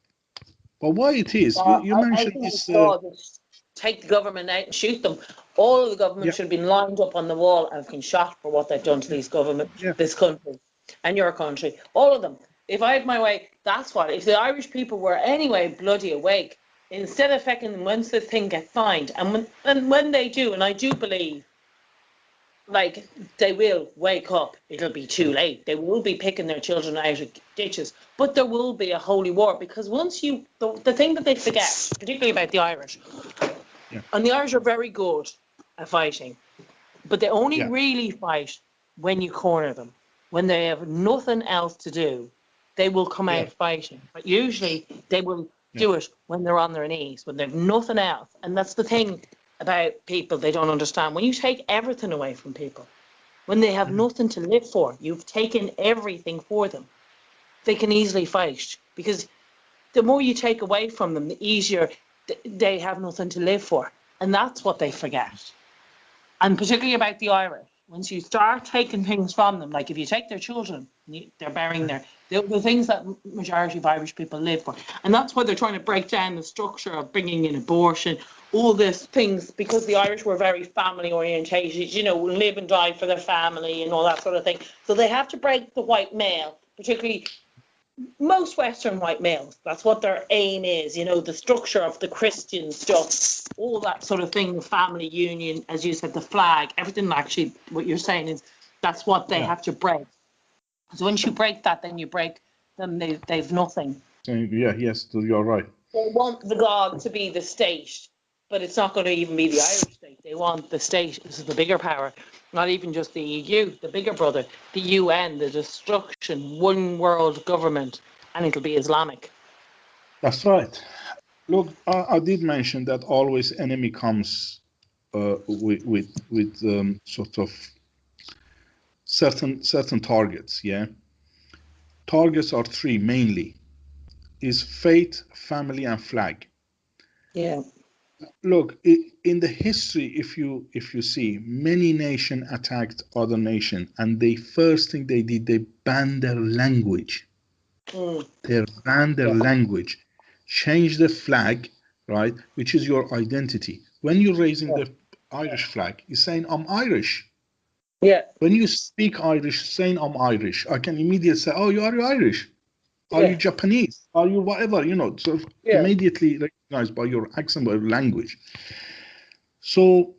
But why it is, you mentioned I think this. take the government out and shoot them. All of the government should have been lined up on the wall and been shot for what they've done to these government, this country, and your country. All of them. If I had my way, that's what. If the Irish people were anyway bloody awake, instead of fucking once the thing gets fined, and when they do, and I do believe, like, they will wake up, it'll be too late. They will be picking their children out of ditches, but there will be a holy war, because once the thing that they forget, particularly about the Irish, and the Irish are very good at fighting, but they only really fight when you corner them. When they have nothing else to do, they will come out fighting. But usually they will do it when they're on their knees, when they've nothing else. And that's the thing about people they don't understand. When you take everything away from people, when they have nothing to live for, you've taken everything for them, they can easily fight. Because the more you take away from them, the easier they have nothing to live for. And that's what they forget. And particularly about the Irish, once you start taking things from them, like if you take their children, they're burying the things that majority of Irish people live for. And that's why they're trying to break down the structure of bringing in abortion, all these things, because the Irish were very family orientated, you know, live and die for their family and all that sort of thing. So they have to break the white male, particularly most Western white males. That's what their aim is, you know, the structure of the Christian stuff, all that sort of thing, the family union, as you said, the flag, everything. Actually, what you're saying is that's what they have to break. So once you break that, then you break them, they've nothing. Yes, you're right. They want the God to be the state, but it's not going to even be the Irish state. They want the state, this is the bigger power, not even just the EU, the bigger brother, the UN, the destruction, one world government, and it'll be Islamic. That's right. Look, I did mention that always enemy comes with sort of certain targets. Yeah, targets are three mainly: is faith, family, and flag. Yeah. Look, in the history, if you see, many nations attacked other nation, and the first thing they did, they banned their language. They banned their language, change the flag, right, which is your identity. When you're raising the Irish flag, you're saying, I'm Irish. Yeah. When you speak Irish, saying I'm Irish, I can immediately say, oh, you are Irish. Are you Japanese? Are you whatever? You know, so immediately recognized by your accent, by your language. So,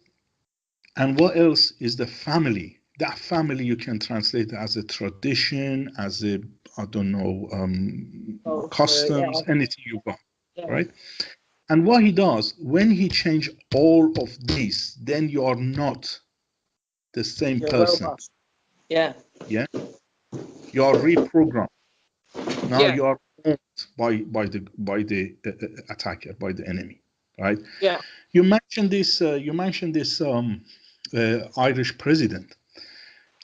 and what else is the family? That family you can translate as a tradition, as a, I don't know, customs, anything you want, right? And what he does, when he change all of these, then you are not the same person. Yeah. Yeah. You are reprogrammed. Now you are owned by the attacker, by the enemy, right? Yeah. You mentioned this. Irish president,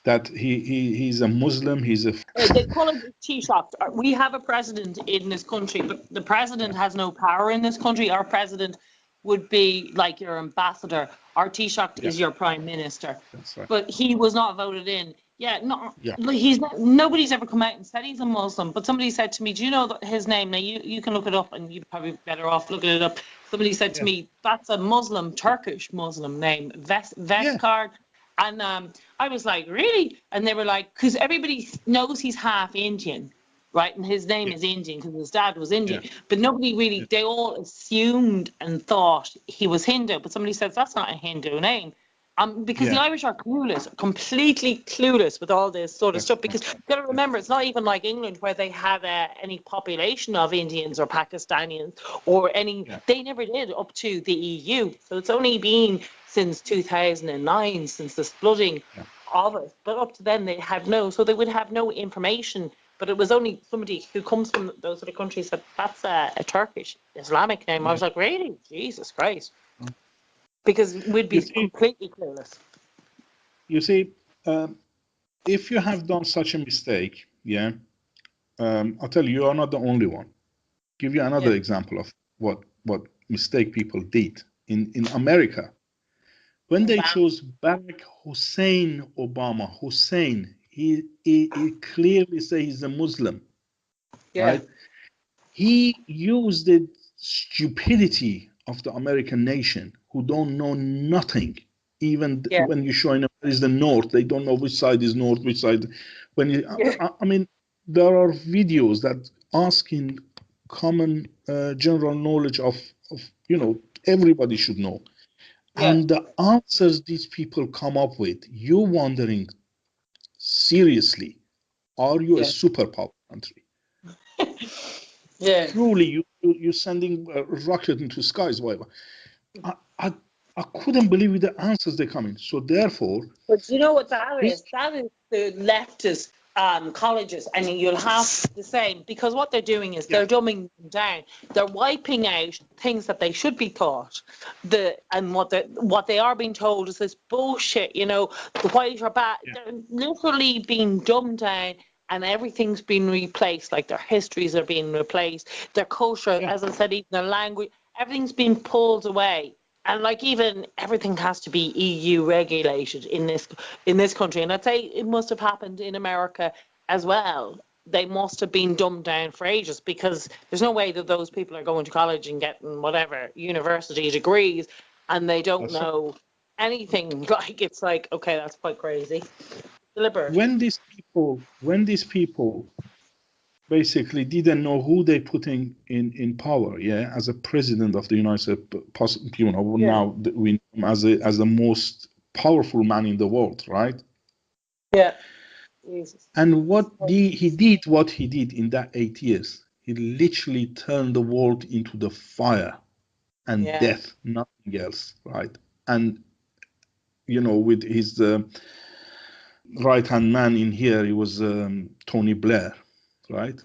that he's a Muslim. He's a. They call it Taoiseach. We have a president in this country, but the president has no power in this country. Our president would be like your ambassador. Our Taoiseach is your prime minister. That's right. But he was not voted in. He's not. Nobody's ever come out and said he's a Muslim. But somebody said to me, "Do you know his name?" Now you can look it up, and you're probably better off looking it up. Somebody said to me, "That's a Muslim, Turkish Muslim name, Varadkar." And I was like, really? And they were like, because everybody knows he's half Indian. right? And his name Yeah. is Indian because his dad was Indian. Yeah. But nobody really, they all assumed and thought he was Hindu. But somebody says that's not a Hindu name. Because the Yeah. Irish are clueless, completely clueless with all this sort of Yes. stuff. Because you've got to remember, it's not even like England where they have any population of Indians or Pakistanis or any. Yeah. They never did up to the EU. So it's only been since 2009, since the flooding Yeah. of it. But up to then, they had no. So they would have no information. But it was only somebody who comes from those sort of countries said that's a Turkish Islamic name. I Yeah. was like, really? Jesus Christ. Because we'd You be see, completely clueless. you see, if you have done such a mistake, yeah, I'll tell you, you are not the only one. Give you another Yeah. example of what mistake people did in America when they chose Barack Hussein Obama. Hussein, he clearly say he's a Muslim, Yeah. right? He used the stupidity of the American nation who don't know nothing. Even Yeah. when you show them is the north, they don't know which side is north, which side. When you, I mean, there are videos that asking common general knowledge of everybody should know, Yeah. and the answers these people come up with, you wondering seriously, are you a Yeah. superpower country? Yeah. Truly, you're sending a rocket into skies, whatever. I, I I couldn't believe the answers they come in. So therefore, But you know what that this, is? That is the leftist colleges, and you'll have the same because what they're doing is yeah, they're dumbing them down. They're wiping out things that they should be taught. What they are being told is this bullshit. The white are bad. yeah, They're literally being dumbed down. And everything's been replaced, like their histories are being replaced, their culture, yeah. as I said, even their language, everything's been pulled away. And like even everything has to be EU regulated in this country. And I'd say it must have happened in America as well. They must have been dumbed down for ages because there's no way that those people are going to college and getting whatever university degrees and they don't That's right. know anything. Like it's like, okay, that's quite crazy. Deliberate. When these people basically didn't know who they putting in power, yeah, as a president of the United States, Yeah. now we know him as the most powerful man in the world, right? Yeah. Jesus. And what he did in that 8 years, he literally turned the world into the fire and Yeah. death, nothing else, right? And with his right hand man in here, he was Tony Blair, right?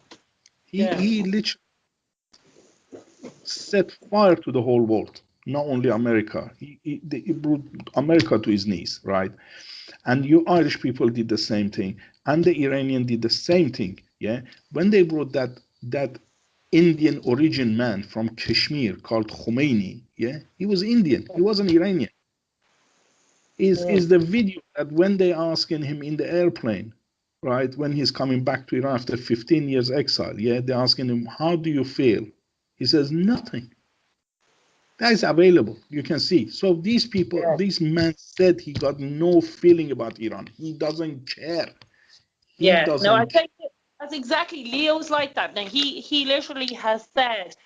He Yeah. he literally set fire to the whole world, not only America. He brought America to his knees, right? And you Irish people did the same thing, and the Iranian did the same thing. Yeah, when they brought that Indian origin man from Kashmir called Khomeini, yeah, he was Indian. He wasn't Iranian. Yeah. Is the video that when they asking him in the airplane, right, when he's coming back to Iran after 15 years exile, yeah, they're asking him, how do you feel? He says, nothing. That is available. You can see. So these people, Yeah. this man said he got no feeling about Iran. He doesn't care. He Yeah, no, I doesn't care. think that's exactly Leo's like that. Now he literally has said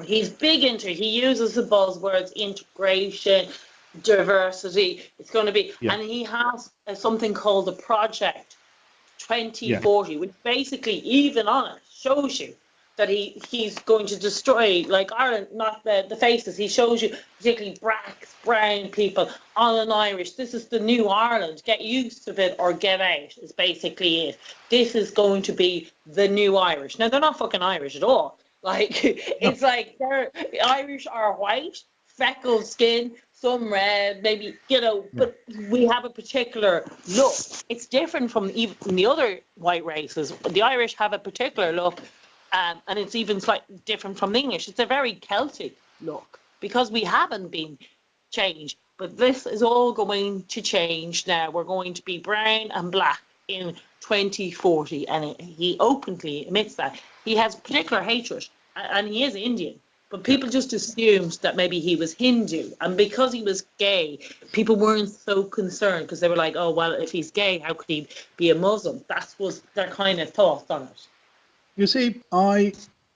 he's big into. He uses the buzzwords integration, diversity. It's going to be, Yeah, and he has something called the project yeah, 2040, which basically even on it shows you that he's going to destroy like Ireland, not the faces. He shows you particularly blacks, brown people, on an Irish. This is the new Ireland. Get used to it or get out is basically it. This is going to be the new Irish. Now they're not fucking Irish at all. Like no, it's like they're Irish are white, freckled skin, some red, maybe, yeah, but we have a particular look. It's different from even the other white races. The Irish have a particular look, and it's even slightly different from the English. It's a very Celtic look because we haven't been changed. But this is all going to change now. We're going to be brown and black in 2040, and he openly admits that. He has particular hatred, and he is Indian. But yeah. people just assumed that maybe he was Hindu. And because he was gay, people weren't so concerned because they were like, oh, well, if he's gay, how could he be a Muslim? That was their kind of thoughts on it. You see,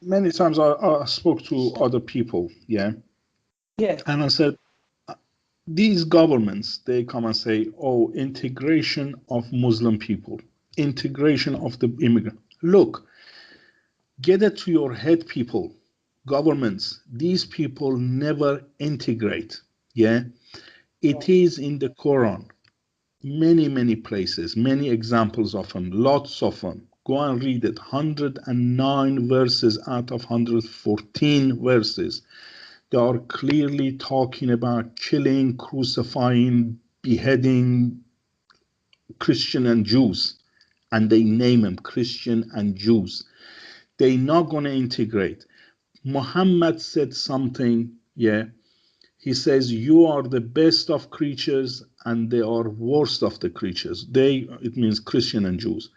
many times I spoke to other people, yeah, Yeah. and I said, these governments, they come and say, oh, integration of Muslim people, integration of the immigrant. Look, get it to your head, people, governments, these people never integrate, yeah. It is in the Quran, many places, many examples of them, lots of them. Go and read it. 109 verses out of 114 verses. They are clearly talking about killing, crucifying, beheading Christian and Jews. And they name them Christian and Jews. They're not going to integrate. Muhammad said something, yeah. He says, you are the best of creatures and they are worst of the creatures. It means Christian and Jews.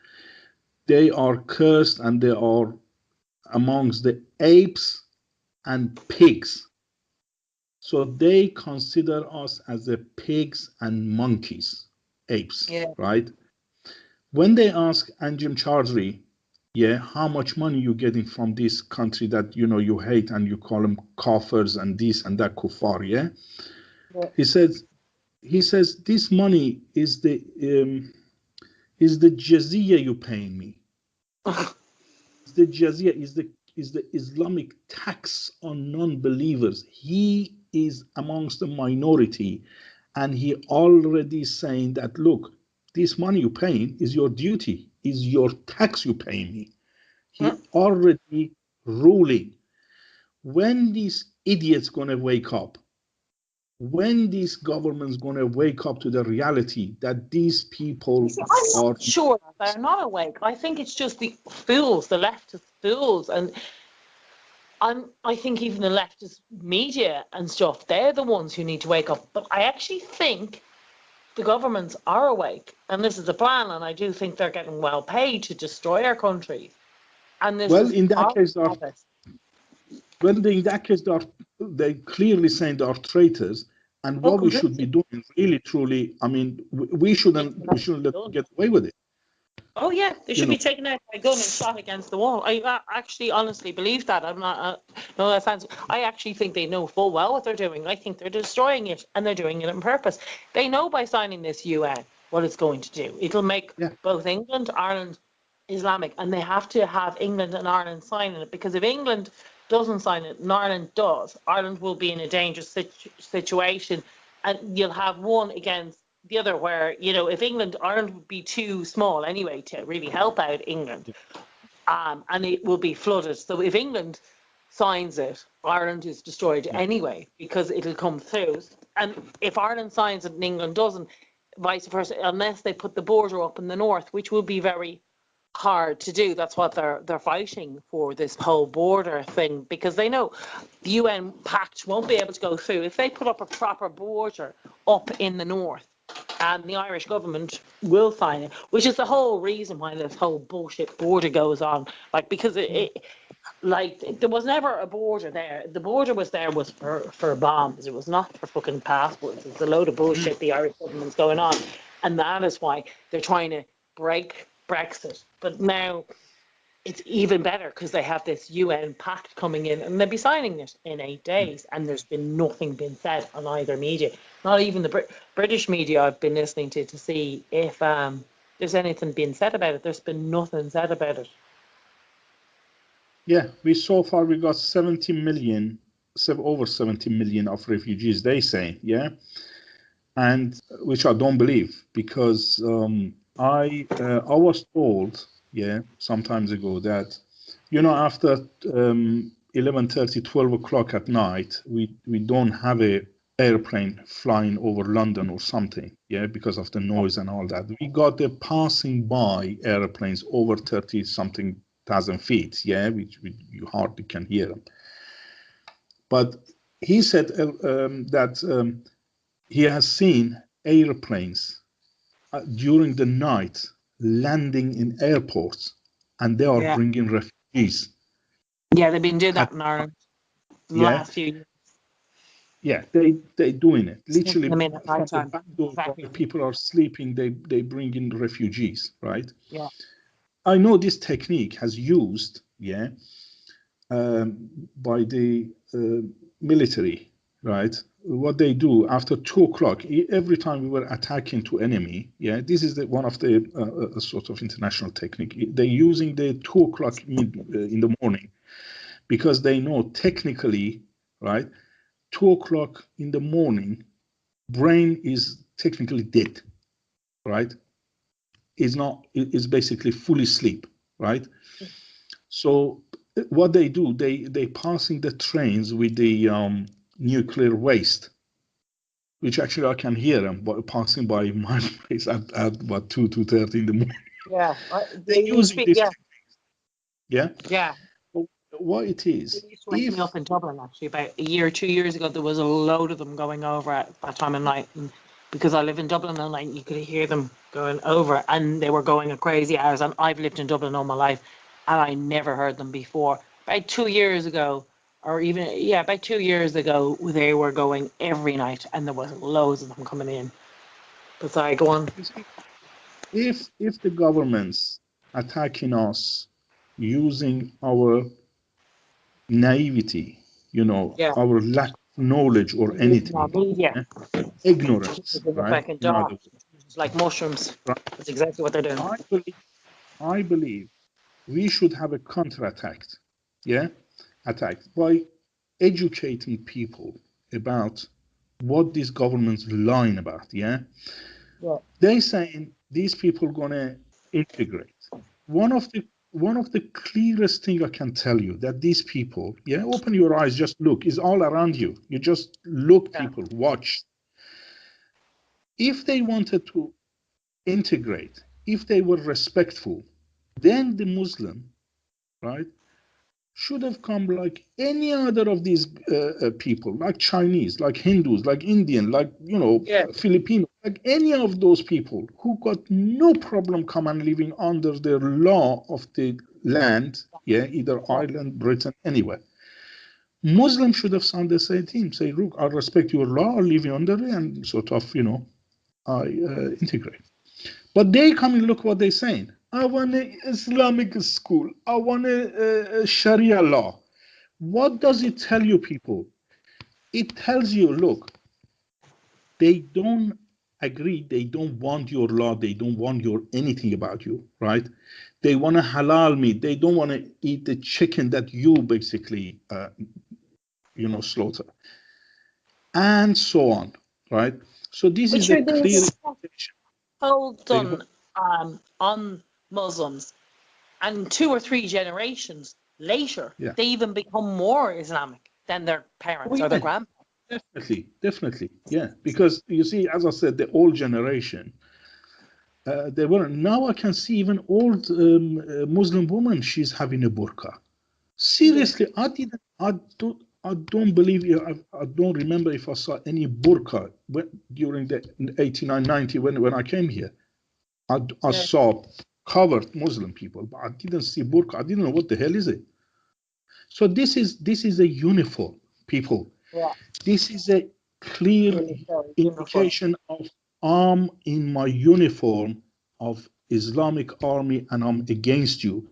They are cursed and they are amongst the apes and pigs. So they consider us as the pigs and monkeys, apes, Yeah. right? When they ask Anjem Chaudhry, yeah, how much money you getting from this country that you hate and you call them kafirs and this and that kuffar, yeah? He says this money is the jizya you paying me. The jizya is the Islamic tax on non-believers. He is amongst the minority, and he already saying that, look, this money you paying is your duty, is your tax you paying me. He already ruling. When these idiots gonna wake up? When these governments gonna wake up to the reality that these people I'm are not sure they're not awake. I think it's just the fools, the leftist fools, and I think even the leftist media and stuff, they're the ones who need to wake up. But I actually think the governments are awake, and this is a plan, and I do think they're getting well paid to destroy our country. And this well is in that part case of it. Well, in that case, they clearly saying they are traitors, and Oh, what we should be completely. doing, really, truly, I mean, we shouldn't let them get away with it. Oh yeah, they You should know, be taken out by a gun and shot against the wall. I actually honestly believe that. I'm not. No offense. I actually think they know full well what they're doing. I think they're destroying it, and they're doing it on purpose. They know by signing this UN what it's going to do. It'll make yeah, both England, Ireland, Islamic, and they have to have England and Ireland signing it, because if England doesn't sign it and Ireland does, Ireland will be in a dangerous situation, and you'll have one against the other, where if Ireland would be too small anyway to really help out England, and it will be flooded. So if England signs it, Ireland is destroyed yeah, anyway, because it'll come through. And if Ireland signs it and England doesn't, vice versa, unless they put the border up in the north, which will be very hard to do. That's what they're fighting for, this whole border thing, because they know the UN pact won't be able to go through if they put up a proper border up in the north. And the Irish government will sign it, which is the whole reason why this whole bullshit border goes on. Like, because there was never a border there. The border was for bombs. It was not for fucking passports. It's a load of bullshit the Irish government's going on, and that is why they're trying to break Brexit. But now it's even better, because they have this UN pact coming in, and they'll be signing it in 8 days. And there's been nothing been said on either media, not even the British media I've been listening to see if there's anything being said about it. There's been nothing said about it. yeah. So far we got 70 million, over 70 million of refugees. They say, yeah, and which I don't believe, because I was told, yeah, some times ago that after 11:30, 12 o'clock at night, we don't have a airplane flying over London or something, yeah, because of the noise and all that. We got the passing by airplanes over 30 something thousand feet, yeah, which you hardly can hear them. But he said that he has seen airplanes during the night landing in airports, and they are Yeah. bringing refugees. Yeah, they've been doing At, that in Ireland in the yeah, last few years. yeah, they doing it Sneaking literally them in at from night the time. back door while Exactly. people are sleeping. They bring in refugees, right? Yeah. I know this technique has used, yeah, by the military, right? What they do after 2 o'clock, every time we were attacking to enemy, yeah, this is one of the sort of international technique. They're using the 2 o'clock in the morning because they know technically, right, 2 o'clock in the morning, brain is technically dead, right? Is basically fully asleep, right? So what they do, they passing the trains with the nuclear waste, which actually I can hear them passing by my place at about 2:30 in the morning. Yeah. They're using this, Yeah. yeah. Yeah. What it They is, used to wake me up in Dublin actually about a year, 2 years ago. There was a load of them going over at that time of night, and because I live in Dublin at night, you could hear them going over, and they were going at crazy hours. And I've lived in Dublin all my life, and I never heard them before. About 2 years ago, or even about 2 years ago, they were going every night, and there was loads of them coming in. But sorry, go on. you see, if the governments attacking us using our naivety, Yeah, our lack of knowledge or using our anything, media, ignorance, keeping us right? back in In other dark, words, it's like mushrooms. right? That's exactly what they're doing. I believe we should have a counterattack, yeah, attack by educating people about what these governments lying about, yeah. Yeah. They saying these people gonna integrate. One of the clearest thing I can tell you that these people, yeah, open your eyes, just look, is all around you. You just look, Yeah. people, watch. If they wanted to integrate, if they were respectful, then the Muslim, right, should have come like any other of these people, like Chinese, like Hindus, like Indian, like Yeah. Filipino, like any of those people who got no problem come and living under the law of the land, yeah, either Yeah. Ireland, Britain, anywhere. Muslims should have done the same thing. Say, look, I respect your law, I live under it, and sort of, I integrate. But they come and look what they're saying. I want an Islamic school. I want a Sharia law. What does it tell you, people? It tells you, look, they don't agree. They don't want your law. They don't want your anything about you, right? They want to halal meat. They don't want to eat the chicken that you basically, slaughter, and so on, right? So this But is a sure, clear there's indication. hold They, done on Muslims, and 2 or 3 generations later, yeah. they even become more Islamic than their Oh, parents or their yeah. grandparents. Definitely, yeah. Because you see, as I said, the old generation, they weren't. Now I can see even old Muslim woman, she's having a burqa. Yeah. Seriously, I don't believe you. I don't remember if I saw any burqa during the 89, 90 when I came here. I Yeah. saw covered Muslim people, but I didn't see burqa. I didn't know what the hell is it. So this is a uniform, people. Yeah. This is a clear Uniform. indication of I'm in my uniform of Islamic army and I'm against you.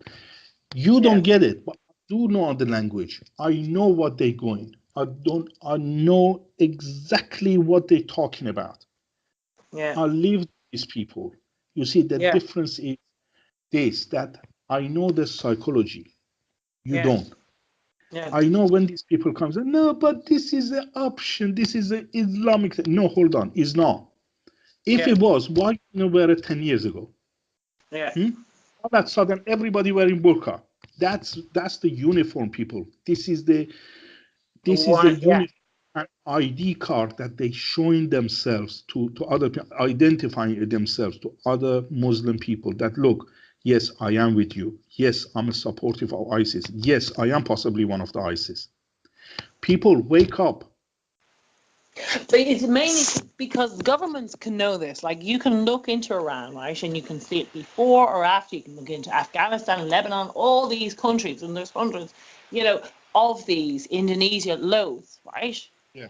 You Yeah. don't get it, but I do know the language. I know what they're going. I know exactly what they're talking about. Yeah. I live with these people. You see, the Yeah. difference is this, that I know the psychology. You Yeah. don't. Yeah. I know when these people come and say, no, but this is an option. This is an Islamic thing. No, hold on. It's not. If Yeah. it was, why didn't you wear it 10 years ago? Yeah. All of a sudden, everybody wearing burqa. That's the uniform, people. This is a Yeah. uniform, an ID card that they showing themselves to other people, identifying themselves to other Muslim people that look, yes, I am with you. Yes, I'm a supportive of ISIS. Yes, I am possibly one of the ISIS. People wake up. But it's mainly because governments can know this. Like you can look into Iran, right, and you can see it before or after. You can look into Afghanistan, Lebanon, all these countries, and there's hundreds, of these. Indonesia, loads, right? Yeah,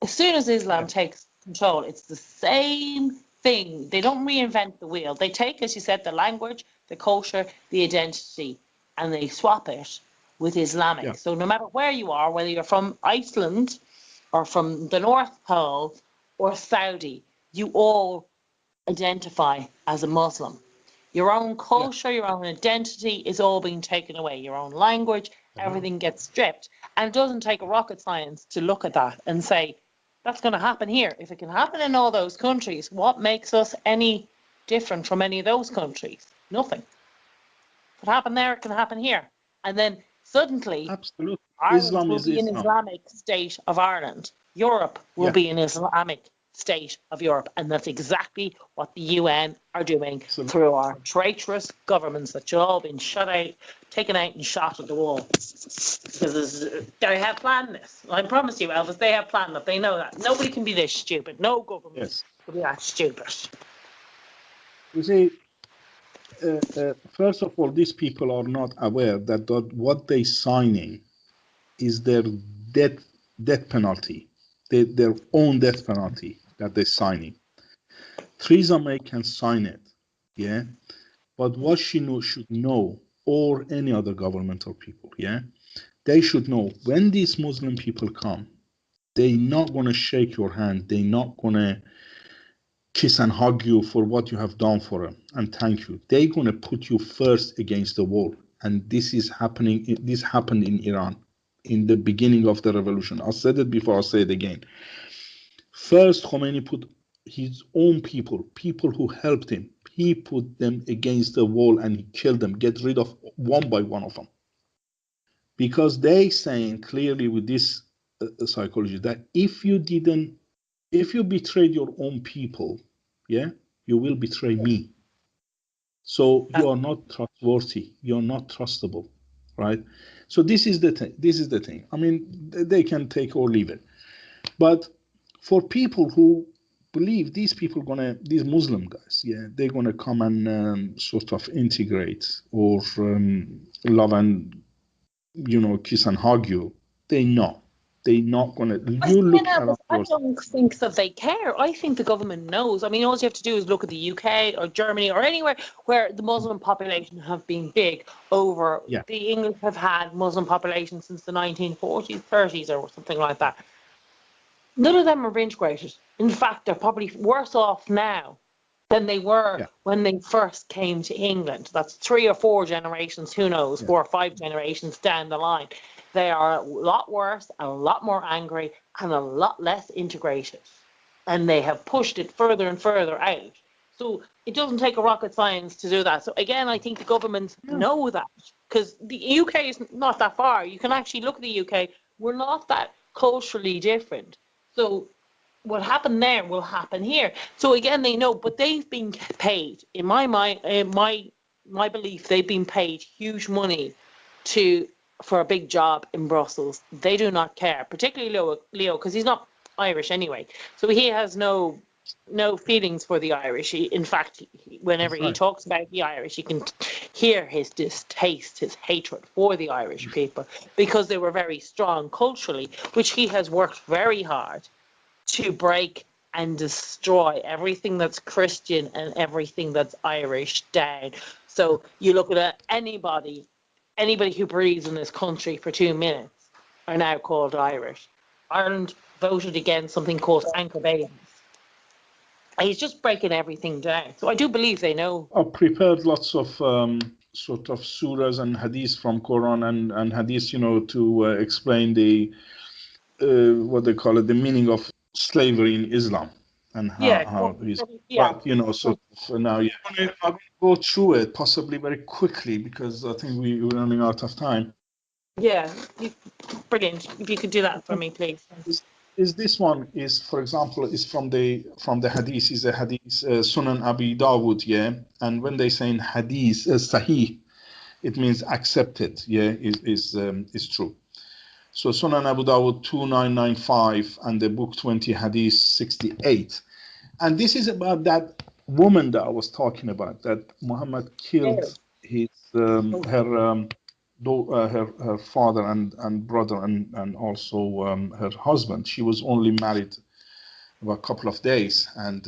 As soon as yeah, Islam takes control, it's the same thing. They don't reinvent the wheel. They take, as you said, the language, the culture, the identity, and they swap it with Islamic. Yeah. So no matter where you are, whether you're from Iceland or from the North Pole or Saudi, you all identify as a Muslim. Your own culture, your own identity is all being taken away. Your own language, everything gets stripped. And it doesn't take a rocket science to look at that and say, that's going to happen here. If it can happen in all those countries, what makes us any different from any of those countries? Nothing. If it happened there, it can happen here. And then suddenly, Absolutely. Ireland Islam will is be an Islam. Islamic state of Ireland. Europe will Yeah. be an Islamic state of Europe. And that's exactly what the UN are doing Absolutely. through our traitorous governments that should all been shut out, taken out and shot at the wall. Because they have planned this. I promise you, Elvis, they have planned that. They know that. Nobody can be this stupid. No government Yes. will be that stupid. You see, first of all, these people are not aware that what they signing is their death penalty, their own death penalty that they're signing. Theresa May can sign it, yeah, but what she should know, or any other governmental people, yeah, they should know when these Muslim people come, they're not gonna shake your hand, they're not gonna kiss and hug you for what you have done for them and thank you. They're gonna put you first against the wall, and this is happening. This happened in Iran in the beginning of the revolution. I said it before, I'll say it again. First, Khomeini put his own people who helped him, he put them against the wall and he killed them, get rid of one by one of them. Because they saying clearly with this psychology that if you betrayed your own people, yeah, you will betray me. So you are not trustworthy, you're not trustable, right? So this is the thing. I mean, they can take or leave it. But for people who believe these Muslim guys, yeah, they're gonna come and sort of integrate or love and kiss and hug you, they're not gonna. You look around I yourself. don't think that they care. I think the government knows. I mean, all you have to do is look at the UK or Germany or anywhere where the Muslim population have been big over. Yeah. The English have had Muslim population since the 1940s, 30s or something like that. None of them are integrated. In fact, they're probably worse off now than they were Yeah. when they first came to England. That's 3 or 4 generations, who knows, 4 or 5 generations down the line. They are a lot worse, a lot more angry, and a lot less integrated. And they have pushed it further and further out. So it doesn't take a rocket science to do that. So again, I think the governments know that, because the UK is not that far. You can actually look at the UK. We're not that culturally different. So what happened there will happen here. So again, they know, but they've been paid. In my mind, my belief, they've been paid huge money for a big job in Brussels. They do not care, particularly Leo, because he's not Irish anyway. So he has no feelings for the Irish. In fact, whenever he talks about the Irish, you can hear his distaste, his hatred for the Irish people, because they were very strong culturally, which he has worked very hard to break and destroy everything that's Christian and everything that's Irish down. So you look at anybody who breathes in this country for 2 minutes are now called Irish. Ireland voted against something called anchor-bailings. He's just breaking everything down. So I do believe they know. I've prepared lots of sort of surahs and hadiths from Quran and hadiths, to explain the what they call it, the meaning of slavery in Islam and how it is. But sort of now, yeah, I'm going to go through it possibly very quickly because I think we're running out of time. Yeah, brilliant. If you could do that for me, please. Is this one is, for example, is from the hadith, is a hadith Sunan Abi Dawud, yeah, and when they say in hadith sahih, it means accepted, yeah, is true. So Sunan Abu Dawud 2995 and the book 20 hadith 68, and this is about that woman that I was talking about, that Muhammad killed his her father and brother and also her husband. She was only married about a couple of days, and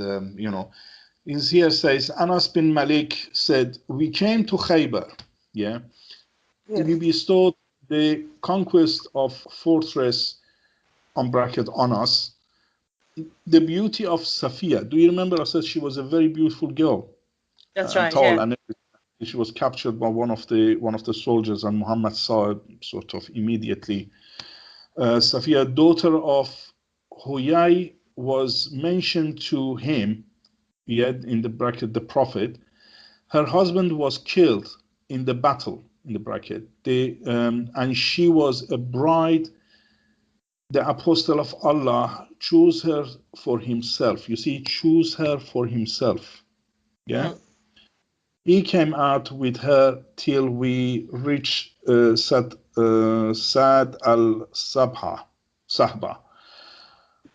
is here says Anas bin Malik said, we came to Khaybar, yeah, we bestowed the conquest of fortress on bracket on us. The beauty of Safiya. Do you remember I said she was a very beautiful girl? That's And right. tall, Yeah. and she was captured by one of the soldiers, and Muhammad saw it sort of immediately. Safiya, daughter of Huyai, was mentioned to him, yet in the bracket the prophet. Her husband was killed in the battle in the bracket. And she was a bride. The apostle of Allah chose her for himself. You see, choose her for himself. Yeah. He came out with her till we reached Sad al-Sahba,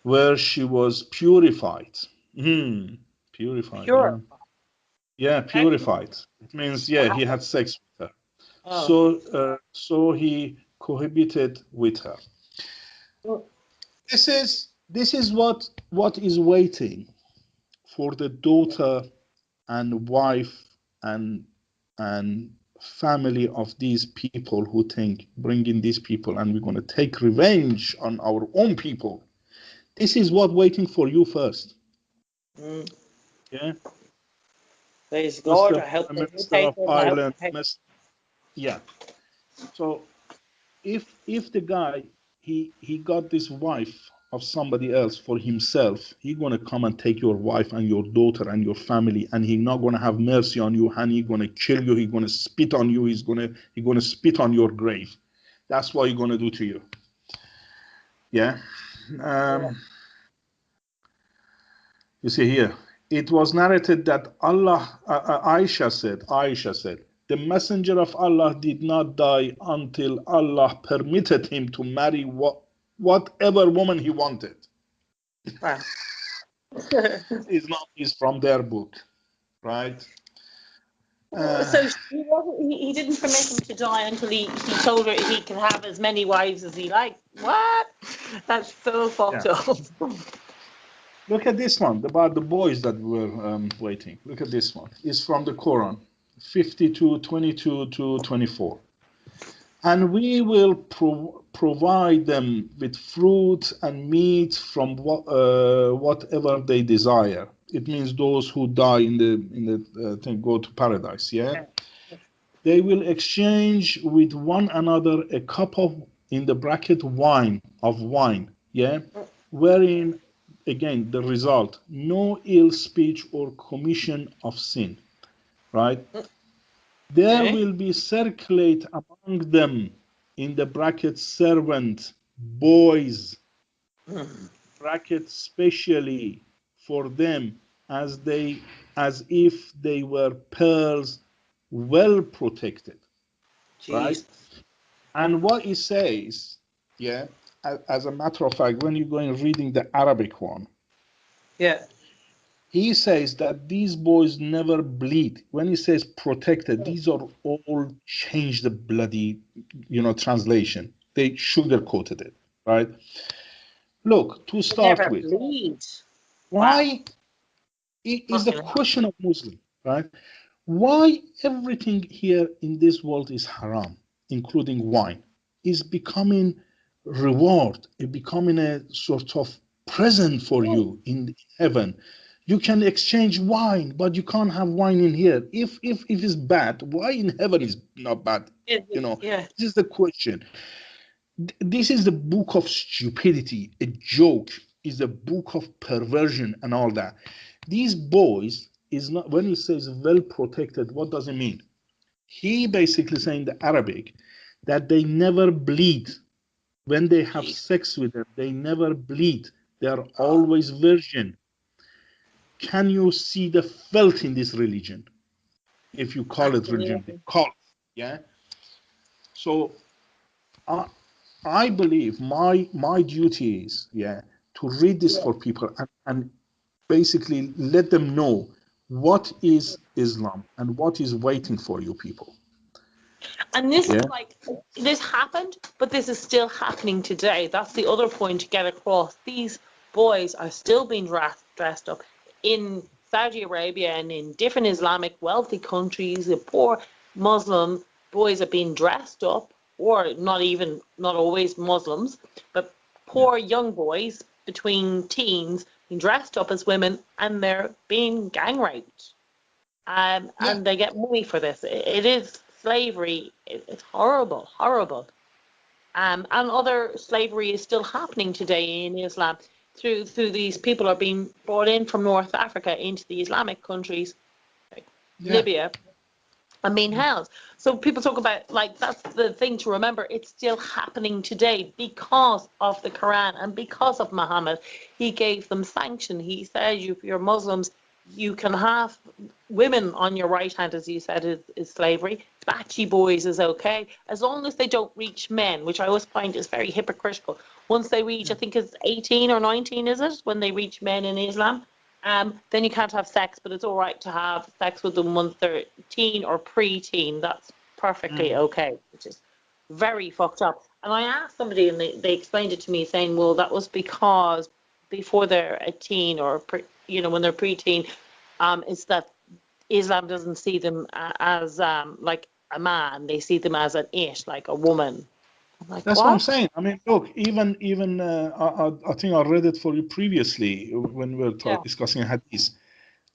where she was purified. Purified, yeah. Pure. Yeah, purified. It means, yeah, he had sex with her. Oh. So he cohabited with her. This is what is waiting for the daughter and wife and family of these people who think bringing these people and we're going to take revenge on our own people. This is what waiting for you first. Yeah. Praise God. I hope they do Minister take of it. Ireland. Yeah. So if the guy he got this wife of somebody else for himself, he gonna come and take your wife and your daughter and your family, and he not gonna have mercy on you, and he gonna kill you, he gonna spit on you, he gonna spit on your grave. That's what he gonna do to you. Yeah. You see here, it was narrated that Aisha said, the messenger of Allah did not die until Allah permitted him to marry whatever woman he wanted. Wow. Is from their book, right? So he didn't permit him to die until he told her he could have as many wives as he liked. What? That's so fucked up. Look at this one about the boys that were waiting. Look at this one. It's from the Quran, 52:22 to 24. And we will provide them with fruit and meat from whatever they desire. It means those who die in the thing go to paradise. Yeah, they will exchange with one another a cup of in the bracket wine. Yeah, wherein again the result no ill speech or commission of sin. Right. There will be circulate among them in the bracket servant boys bracket specially for them as if they were pearls well protected. Right? Jeez. And what it says, yeah, as a matter of fact, when you go and reading the Arabic one, Yeah. he says that these boys never bleed. When he says protected, these are all changed the bloody, translation. They sugarcoated it, right? Look, to They start never with, bleed. Wow. why is the Fucking hell. question of Muslim, right? Why everything here in this world is haram, including wine, is becoming reward, it becoming a sort of present for you in heaven. You can exchange wine, but you can't have wine in here. If it's bad, why in heaven is not bad? Yeah. This is the question. This is the book of stupidity, a joke, is a book of perversion and all that. These boys is not, when he says well protected, what does it mean? He basically saying the Arabic that they never bleed. When they have sex with them, they never bleed. They are always virgin. Can you see the filth in this religion? If you call it religion, they call it. Yeah. So I believe my duty is, to read this for people and basically let them know what is Islam and what is waiting for you people. And this is like, this happened, but this is still happening today. That's the other point to get across. These boys are still being dressed up in Saudi Arabia and in different Islamic wealthy countries, the poor Muslim boys are being dressed up, or not always Muslims, but poor young boys between teens being dressed up as women, and they're being gang raped. And they get money for this. It is slavery. It's horrible, horrible. And other slavery is still happening today in Islam. Through these people are being brought in from North Africa into the Islamic countries, like Libya, and being held. So people talk about, like, that's the thing to remember. It's still happening today because of the Quran and because of Muhammad. He gave them sanction. He said, if you're Muslims, you can have women on your right hand, as you said, is slavery. Batchy boys is okay, as long as they don't reach men, which I always find is very hypocritical. Once they reach, I think it's 18 or 19, is it, when they reach men in Islam? Then you can't have sex, but it's all right to have sex with them once they're teen or pre-teen. That's perfectly okay, which is very fucked up. And I asked somebody, and they explained it to me, saying, well, that was because before they're a teen, or when they're pre-teen, it's that Islam doesn't see them as like a man. They see them as an it, like a woman. I'm like, That's what I'm what? saying. I mean, look, even I think I read it for you previously when we were discussing hadith,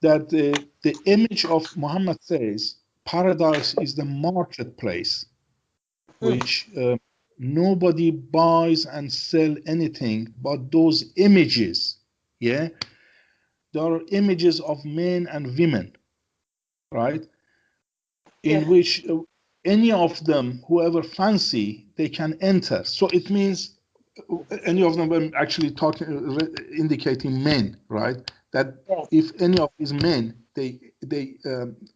that the image of Muhammad says paradise is the marketplace, which nobody buys and sell anything but those images. Yeah, there are images of men and women, right? In which any of them, whoever fancy, they can enter. So it means any of them were actually talking, indicating men, right? That if any of these men, they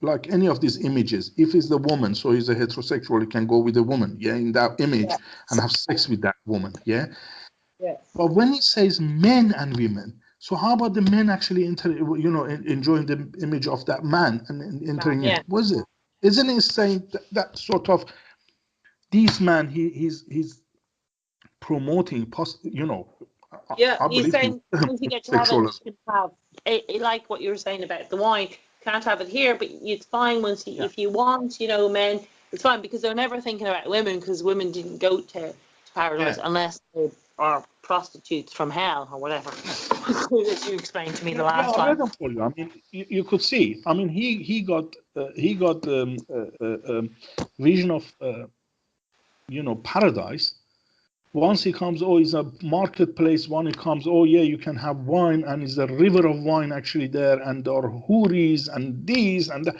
like any of these images, if it's the woman, so he's a heterosexual, he can go with a woman, in that image and have sex with that woman, But when he says men and women, so how about the men actually enjoying the image of that man and entering in? Was it? Isn't it saying that sort of this man, he's promoting, I He's believe he's saying once you get to heaven, sexual you as can have like what you were saying about the wine. Can't have it here, but it's fine if you want, men. It's fine, because they're never thinking about women, because women didn't go to paradise unless they are prostitutes from hell or whatever. As you explained to me the last I read time. them for you. I mean, you could see. I mean, he got vision of paradise. Once he comes, it's a marketplace. When he comes, you can have wine, and it's a river of wine actually there, and there are houris and these and that.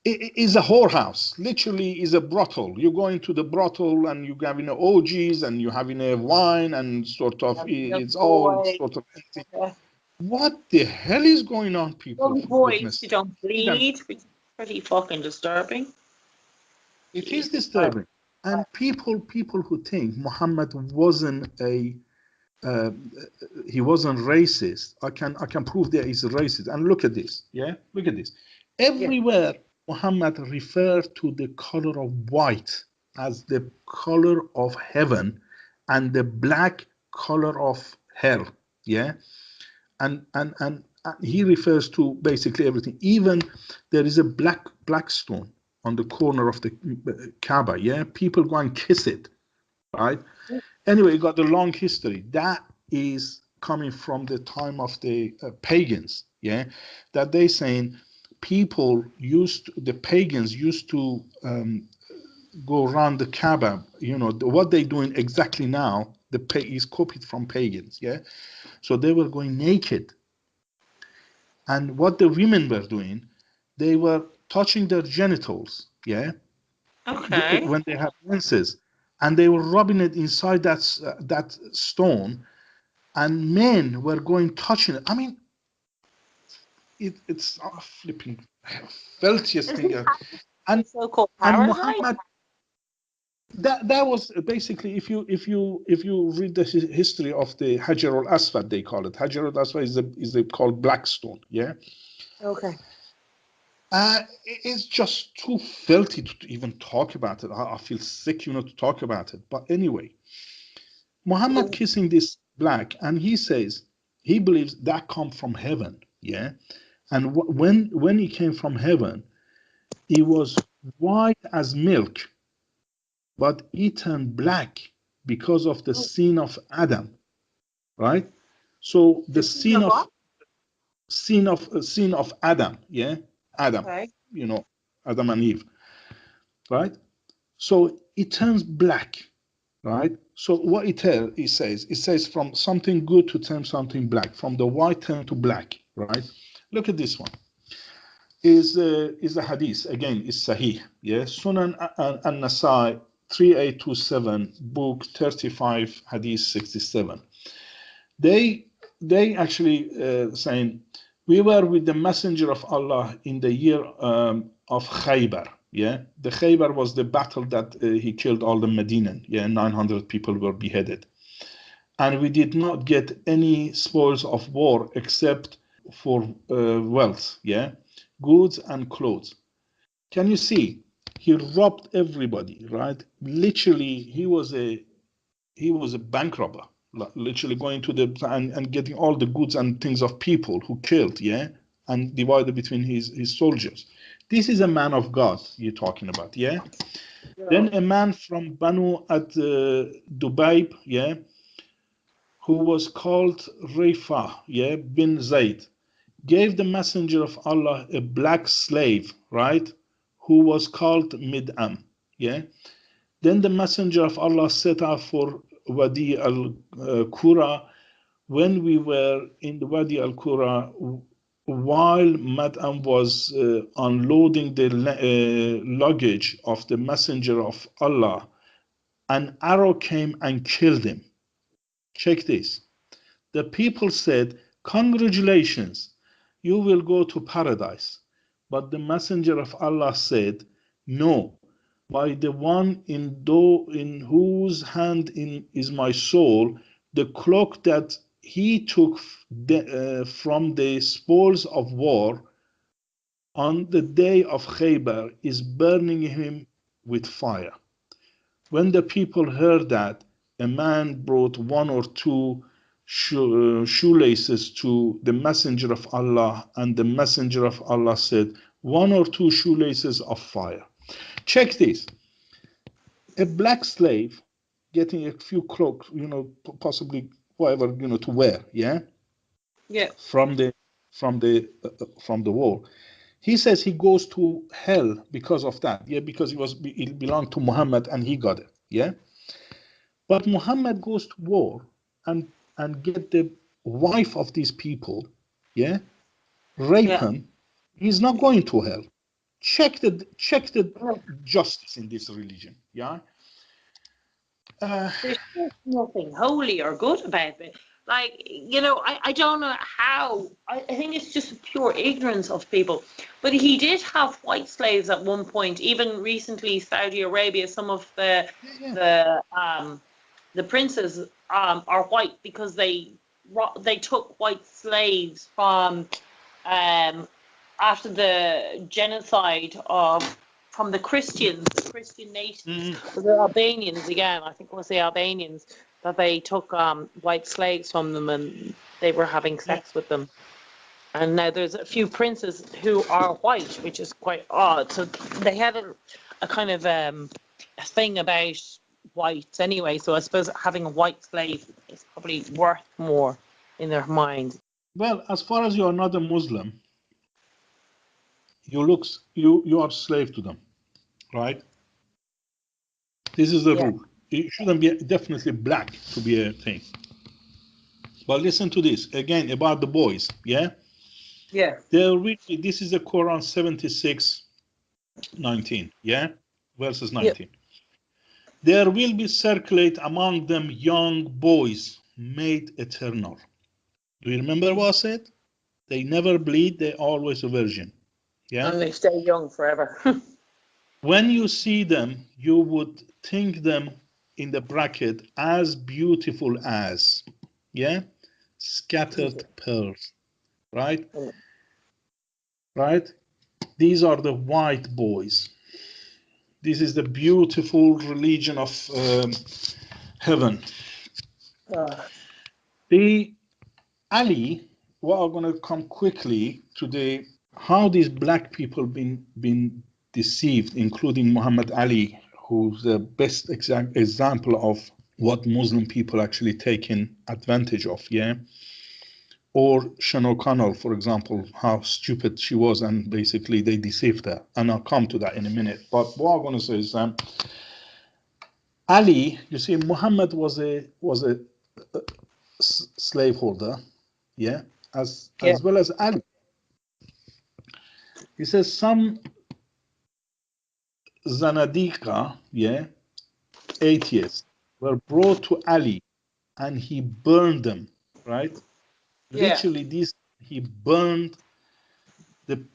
It is a whorehouse. Literally, is a brothel. You go into the brothel, and you're having orgies, and you're having a wine, and sort of it's all sort of. What the hell is going on, people? Young For boys goodness who sake. don't bleed, which is pretty fucking disturbing. It is Jesus Christ. disturbing. And people who think Muhammad wasn't uh, he wasn't racist. I can prove that he's racist. And look at this. Look at this. Everywhere Muhammad referred to the color of white as the color of heaven and the black color of hell. And he refers to basically everything. Even there is a black stone on the corner of the Kaaba. People go and kiss it, right? Anyway, it got a long history. That is coming from the time of the pagans. That they saying the pagans used to go around the Kaaba. What they doing exactly now. Is copied from pagans. So they were going naked. And what the women were doing, they were touching their genitals, Okay. when they had menses, and they were rubbing it inside that stone, and men were going touching it. I mean, it's flipping filthiest thing. And So-called and paradise? Muhammad, that was basically, if you read the history of the Hajar al-Aswad, they call it Hajar al-Aswad is called black stone, Okay. It's just too filthy to even talk about it. I feel sick, to talk about it. But anyway, Muhammad kissing this black, and he says he believes that come from heaven. And when he came from heaven, he was white as milk. but it turned black because of the sin of Adam, right? So the sin of Adam, yeah, Adam, Okay. you know, Adam and Eve, right? So it turns black, right? So what it says from something good to turn something black, from the white turn to black, right? Look at this one. Is a hadith, again, is sahih, yeah? Sunan an-Nasai 3827, book 35, hadith 67. They actually saying, we were with the messenger of Allah in the year of Khaybar, yeah? The Khaybar was the battle that he killed all the Medinan, yeah? 900 people were beheaded. And we did not get any spoils of war except for wealth, yeah? Goods and clothes. Can you see? He robbed everybody, right? Literally, he was a bank robber, literally going to the and getting all the goods and things of people who killed, yeah, and divided between his soldiers. This is a man of God you're talking about, yeah. Then a man from Banu at Dubai, yeah, who was called Rifa, yeah, bin Zayd, gave the messenger of Allah a black slave, right, who was called Mid'am, yeah. Then the messenger of Allah set out for Wadi al-Qura. When we were in the Wadi al-Qura, while Mad'am was unloading the luggage of the messenger of Allah, an arrow came and killed him. Check this. The people said, congratulations, you will go to paradise. But the messenger of Allah said, no, by the one in whose hand is my soul, the cloak that he took from the spoils of war on the day of Khaybar is burning him with fire. When the people heard that, a man brought one or two shoelaces to the messenger of Allah, and the messenger of Allah said, one or two shoelaces of fire. Check this. A black slave getting a few cloaks, possibly whatever, to wear, yeah, Yeah. from the war. He says he goes to hell because of that, yeah, because it belonged to Muhammad and he got it, yeah. But Muhammad goes to war and get the wife of these people, yeah, rape Yeah. him. He's not going to hell. Check the justice in this religion, yeah. There's just nothing holy or good about it. Like, I don't know how. I think it's just pure ignorance of people. But he did have white slaves at one point. Even recently, Saudi Arabia, some of the princes are white because they took white slaves from after the genocide from the Christian nations, the Albanians again. I think it was the Albanians that they took white slaves from them and they were having sex with them. And now there's a few princes who are white, which is quite odd. So they had a kind of a thing about whites anyway. So I suppose having a white slave is probably worth more in their mind. Well, as far as you are not a Muslim, you are slave to them, right? This is the Yeah. rule. It shouldn't be definitely black to be a thing. But listen to this again about the boys, yeah? Yeah. This is the Quran 76:19, yeah? Verses 19. There will be circulate among them young boys made eternal. Do you remember what I said? They never bleed, they always a virgin. Yeah? And they stay young forever. When you see them, you would think them in the bracket as beautiful as, yeah, scattered pearls, right? Right? These are the white boys. This is the beautiful religion of heaven. The Ali, well, I'm going to come quickly to how these black people been deceived, including Muhammad Ali, who's the best example of what Muslim people actually taken advantage of, yeah? Or Sian O'Connell, for example, how stupid she was, and basically they deceived her. And I'll come to that in a minute. But what I want to say is, Ali, you see, Muhammad was a slaveholder, yeah, as well as Ali. He says some Zanadiqa, yeah, atheists, were brought to Ali and he burned them, right? Literally, he burned the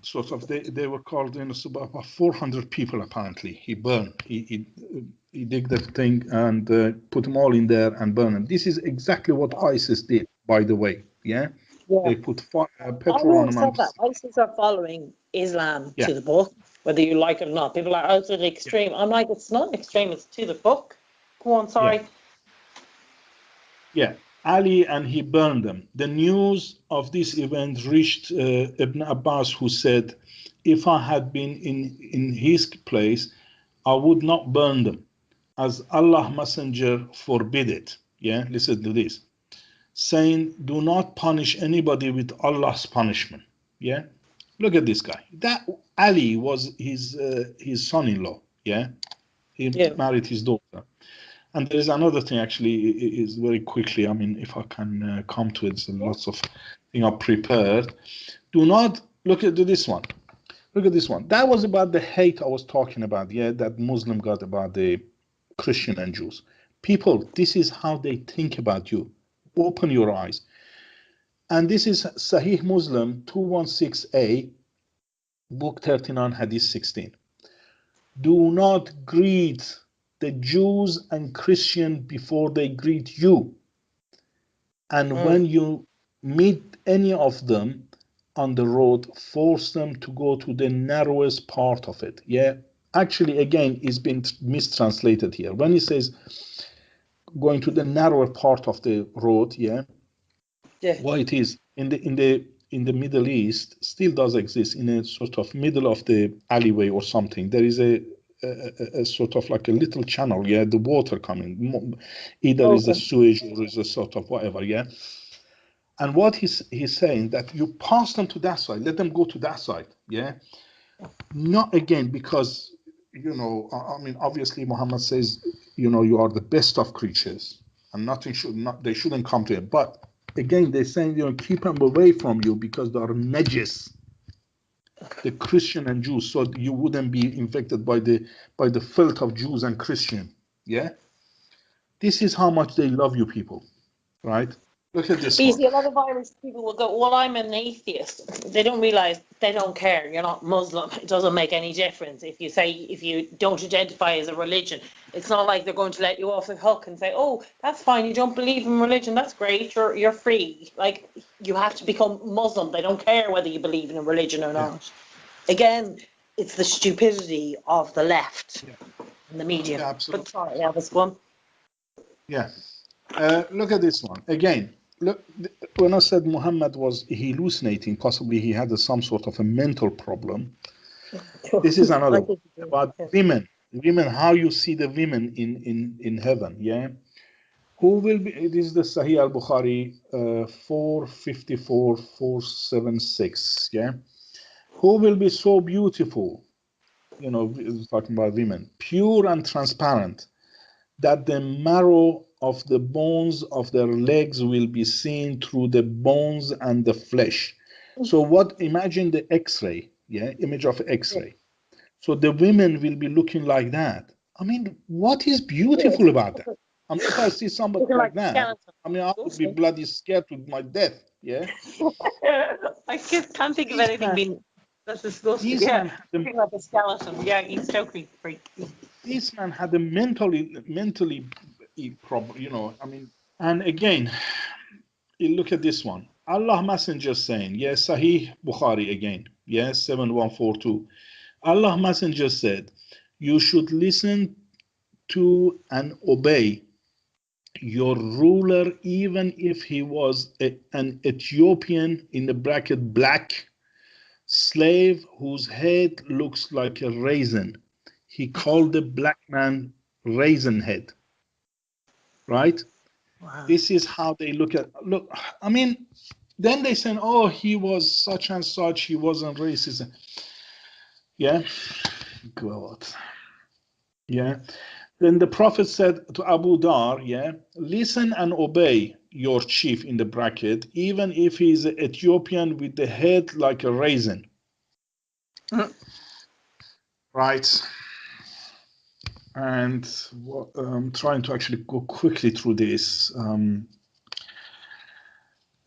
sort of, they were called, about 400 people apparently. He burned, he dig the thing and put them all in there and burn them. This is exactly what ISIS did, by the way, yeah? They put I petrol on always them. said that ISIS are following Islam Yeah. to the book, whether you like it or not. People are outside extreme. I'm like, it's not extreme, it's to the book. Go on, sorry. Yeah, Ali, and he burned them. The news of this event reached Ibn Abbas, who said, if I had been in his place, I would not burn them, as Allah Messenger forbid it. Yeah, listen to this. Saying, do not punish anybody with Allah's punishment. Yeah, look at this guy. That Ali was his son-in-law. Yeah, he married his daughter. And there is another thing, actually, is very quickly, I mean, if I can come to it, lots of things are prepared. Do not look at this one. Look at this one. That was about the hate I was talking about, yeah, that Muslim got about the Christian and Jews. People, this is how they think about you. Open your eyes. And this is Sahih Muslim 216a, book 39, hadith 16. Do not greet the Jews and Christians before they greet you. And when you meet any of them on the road, force them to go to the narrowest part of it. Yeah, actually, again, it's been mistranslated here. When he says going to the narrower part of the road, yeah, what it is in the Middle East still does exist in a sort of middle of the alleyway or something. There is a sort of like a little channel, yeah, the water coming, either is a sewage or is a sort of whatever, yeah. And what he's saying that you pass them to that side, let them go to that side, yeah. Not again because I mean, obviously Muhammad says, you are the best of creatures, and they shouldn't come to it. But again, they're saying, keep them away from you because they are najis, the Christian and Jews, so you wouldn't be infected by the filth of Jews and Christian. Yeah, this is how much they love you, people, right? Look at this But you one. see, a lot of Irish people will go, well, I'm an atheist. They don't realise they don't care. You're not Muslim. It doesn't make any difference. If you don't identify as a religion, it's not like they're going to let you off the hook and say, oh, that's fine. You don't believe in religion. That's great. You're free. Like, you have to become Muslim. They don't care whether you believe in a religion or not. Again, it's the stupidity of the left and the media. Yeah, absolutely. But sorry, that was one. Yeah. Look at this one. Again, look, when I said Muhammad was hallucinating, possibly he had some sort of a mental problem. This is another one about women. Women, how you see the women in heaven, yeah? Who will be, it is the Sahih al-Bukhari 454, 476, yeah? Who will be so beautiful, talking about women, pure and transparent, that the marrow of the bones of their legs will be seen through the bones and the flesh. So imagine the X-ray, yeah, image of X-ray. So the women will be looking like that. I mean, what is beautiful about that? I mean, if I see somebody like that, I mean, I would be bloody scared to my death, yeah? I just can't think of anything being that's disgusting. Yeah, looking like a skeleton. Yeah, he's totally freaky. This man had a mentally problem, I mean, and again, you look at this one. Allah Messenger saying, yes, Sahih Bukhari again, yes, 7142. Allah Messenger said, you should listen to and obey your ruler even if he was an Ethiopian, in the bracket black, slave whose head looks like a raisin. he called the black man raisin head, right? Wow. This is how they look. I mean, then they say, oh, he was such and such, he wasn't racist. Yeah, God. Yeah. Then the Prophet said to Abu Dar, yeah, listen and obey your chief in the bracket, even if he's an Ethiopian with the head like a raisin. Right. And I'm trying to actually go quickly through this.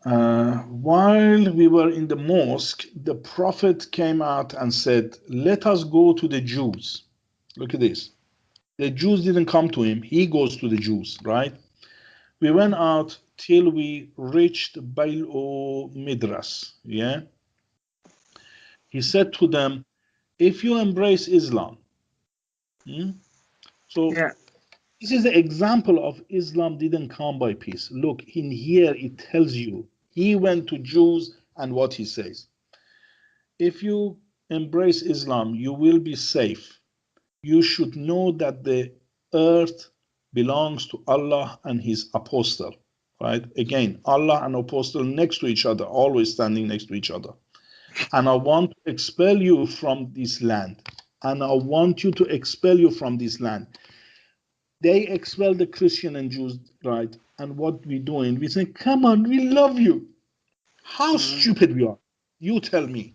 While we were in the mosque, the Prophet came out and said, let us go to the Jews. Look at this. The Jews didn't come to him. He goes to the Jews, right? We went out till we reached Bail o Midras. Yeah. He said to them, if you embrace Islam, so Yeah. this is the example of Islam didn't come by peace. Look, in here it tells you he went to Jews and what he says. If you embrace Islam, you will be safe. You should know that the earth belongs to Allah and His apostle. Right? Again, Allah and apostle next to each other, always standing next to each other. And I want to expel you from this land. And I want you to expel you from this land. They expel the Christian and Jews, right? And what we doing? We say, come on, we love you. How stupid we are. You tell me.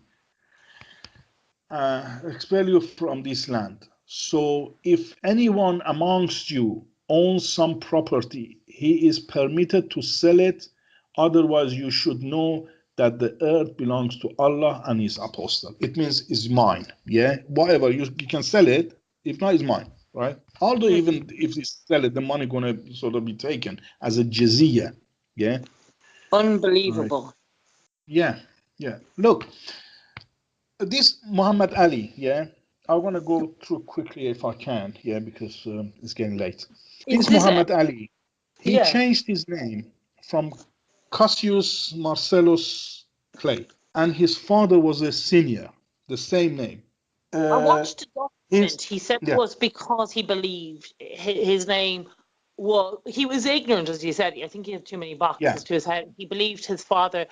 Expel you from this land. So if anyone amongst you owns some property, he is permitted to sell it. Otherwise, you should know that the earth belongs to Allah and His apostle. It means it's mine. Yeah, whatever you can sell it. If not, it's mine. Right? Although even if you sell it, the money gonna sort of be taken as a jizya. Yeah. Right. Unbelievable. Yeah. Yeah. Look, this Muhammad Ali, yeah, I want to go through quickly if I can, yeah, because it's getting late. Is This this Muhammad Ali, he Yeah. changed his name from Cassius Marcellus Clay, and his father was a senior, the same name. I watched the His, document. He said it yeah, was because he believed his name was, he was ignorant, as you said. I think he had too many yeah, boxes to his head. He believed his father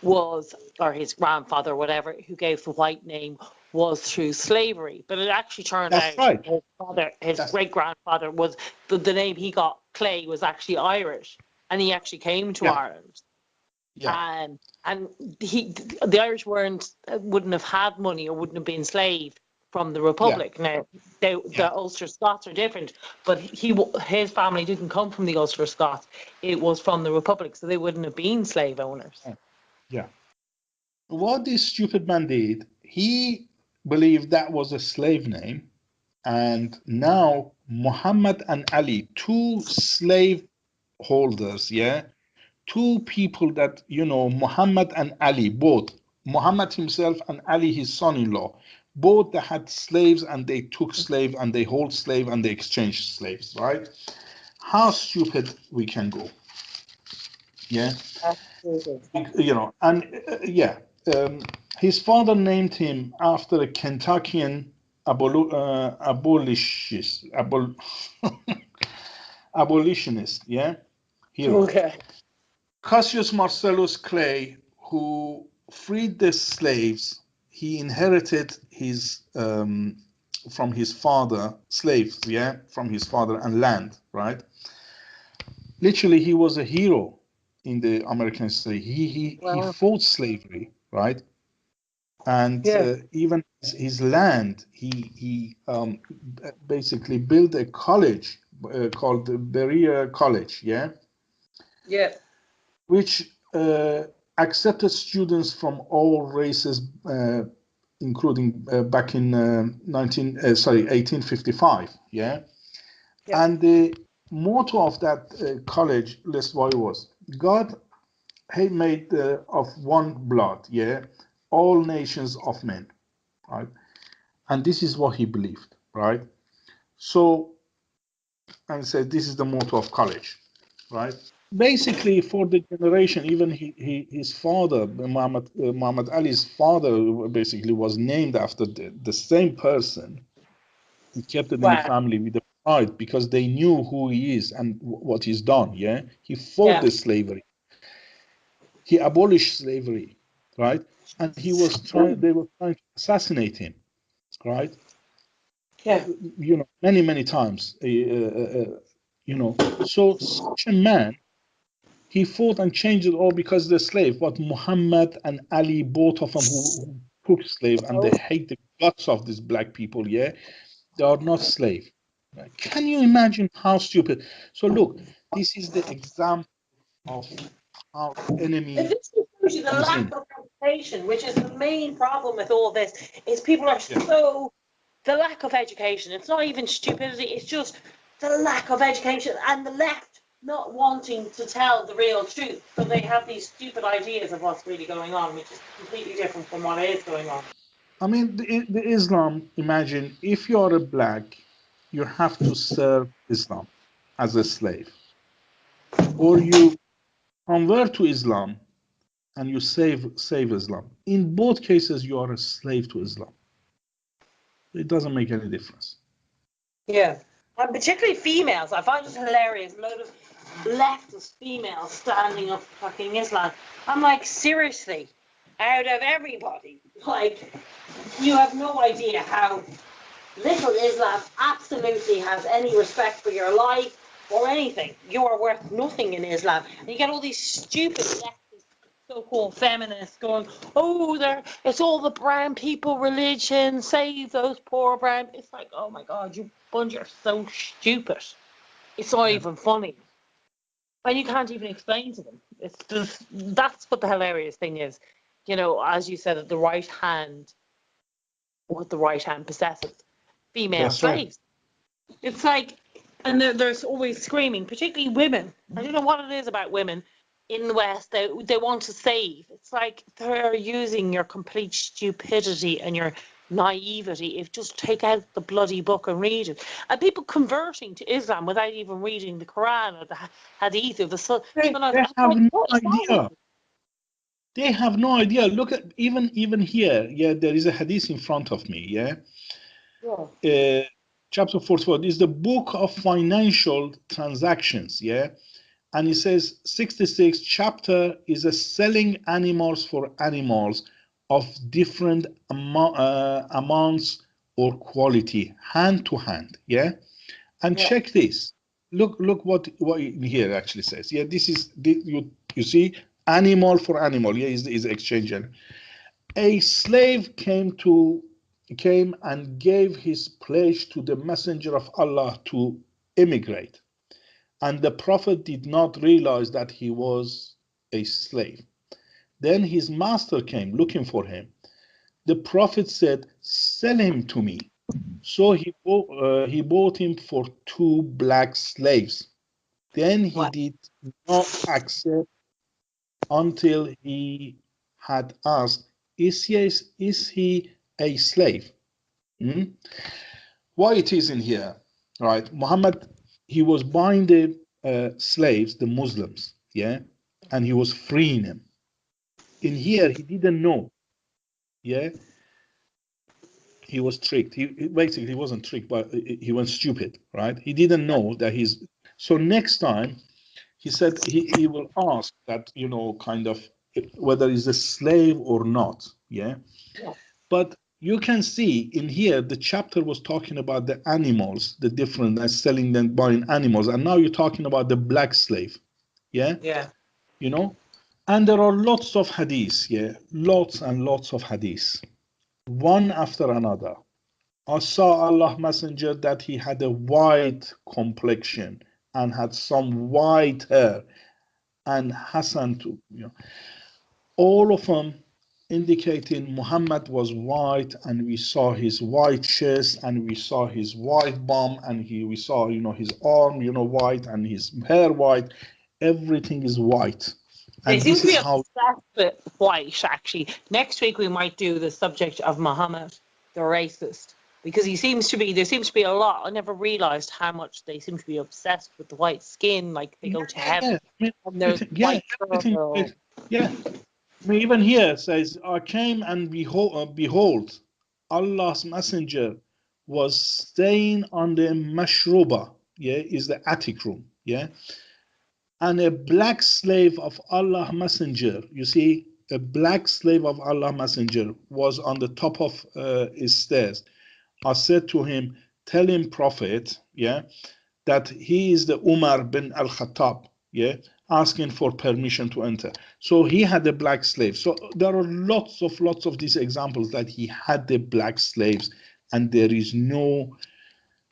was, or his grandfather, or whatever, who gave the white name, was through slavery. But it actually turned that's out right. his father, his That's great grandfather, was the name he got, Clay, was actually Irish, and he actually came to yeah, Ireland. yeah, And the Irish wouldn't have had money or wouldn't have been enslaved from the yeah, Republic. Now, yeah, the Ulster Scots are different, but his family didn't come from the Ulster Scots. It was from the Republic, so they wouldn't have been slave owners. yeah. What this stupid man did, he believed that was a slave name. And now Muhammad and Ali, two slave holders, yeah, two people that, Muhammad and Ali, both, Muhammad himself and Ali, his son-in-law, both that had slaves and they took slave and they hold slave and they exchanged slaves, right? How stupid we can go, yeah, Absolutely. yeah. Um, his father named him after a Kentuckian abolitionist, abolitionist, yeah, hero. Okay. Cassius Marcellus Clay, who freed the slaves, he inherited his from his father slaves, yeah, from his father and land, right? Literally, he was a hero in the American history. He Wow. fought slavery, right? And Yeah. even his land, he basically built a college called the Berea College, yeah, Yeah. which accepted students from all races, including back in 1855, yeah. Yeah. And the motto of that college, list what it was: God, he made of one blood, yeah, all nations of men, right? And this is what he believed, right? So, and said this is the motto of college, right? Basically, for the generation, even his father, Muhammad Ali's father, basically was named after the same person. He kept it in the Wow. family with the pride because they knew who he is and what he's done. Yeah, he fought Yeah. the slavery. He abolished slavery, right? And he was trying. They were trying to assassinate him, right? Yeah. You know, many times. You know, so such a man, he fought and changed it all because the slave. But Muhammad and Ali, both of them who took slave, and they hate the guts of these black people. Yeah, they are not slave. Right? Can you imagine how stupid? So look, this is the example of how But enemy this shows you the comes lack in. of education, which is the main problem with all this, is people are Yeah. so, the lack of education. It's not even stupidity, it's just the lack of education and the left not wanting to tell the real truth. So they have these stupid ideas of what's really going on, which is completely different from what is going on. I mean, the Islam, imagine if you are a black, you have to serve Islam as a slave, or you convert to Islam and you save Islam. In both cases, you are a slave to Islam. It doesn't make any difference. Yeah. And particularly females. I find it hilarious. A load of leftist females standing up for fucking Islam. I'm like, seriously, out of everybody, like, you have no idea how little Islam absolutely has any respect for your life or anything. You are worth nothing in Islam. And you get all these stupid leftist so-called feminists going, oh, it's all the brown people religion, save those poor brown. It's like, oh my God, you bunch are so stupid. It's not Yeah. even funny. And you can't even explain to them. It's just, that's what the hilarious thing is. You know, as you said, that the right hand, what the right hand possesses, female That's right. slaves. It's like, and they're always screaming, particularly women. I don't know what it is about women in the West. They want to save. It's like they're using your complete stupidity and your naivety. If just take out the bloody book and read it. And people converting to Islam without even reading the Quran or the Hadith or the Sunnah. They I'm have like, no what is wrong with idea. They have no idea. Look at even here. Yeah, there is a hadith in front of me. Yeah, you? chapter 44 is the book of financial transactions. Yeah, and it says 66 chapter is a selling animals for animals of different amounts or quality, hand to hand. Yeah, and Yeah. check this. Look what here actually says. Yeah, this is you see animal for animal. Yeah, is exchange. A slave came and gave his pledge to the messenger of Allah to immigrate, and the prophet did not realize that he was a slave. Then his master came looking for him. The prophet said, "Sell him to me." So he bought him for 2 black slaves. Then he What? did not accept until he had asked, is he a slave? Hmm? Why it is in here, right? Muhammad, he was buying the slaves, the Muslims, yeah, and he was freeing them. In here, he didn't know, yeah, he was tricked. He basically he wasn't tricked, but he went stupid, right? He didn't know that he's. So next time, he said he will ask that, kind of whether he's a slave or not, yeah. Yeah. But you can see in here the chapter was talking about the animals, the different selling them, buying animals, and now you're talking about the black slave, yeah, Yeah. you know. And there are lots of hadiths, yeah, lots and lots of hadiths, one after another. I saw Allah Messenger that he had a white complexion and had some white hair, and Hassan too. All of them indicating Muhammad was white, and we saw his white chest, and we saw his white bum, and we saw his arm white, and his hair white. Everything is white, They and seem this to is be how. obsessed with white, actually. Next week we might do the subject of Mohammed, the racist, because there seems to be a lot. I never realised how much they seem to be obsessed with the white skin, like they Yeah, go to yeah, yeah. heaven I mean, and there's yeah, white everything. girl. Yeah, I mean, even here it says, I came and behold, Allah Messenger was staying on the mashruba, yeah, is the attic room, yeah, and a black slave of Allah Messenger, you see, a black slave of Allah Messenger was on the top of his stairs. I said to him, tell him, Prophet, yeah, that he is the Umar bin al-Khattab, yeah, asking for permission to enter. So he had a black slave. So there are lots of these examples that he had the black slaves, and there is no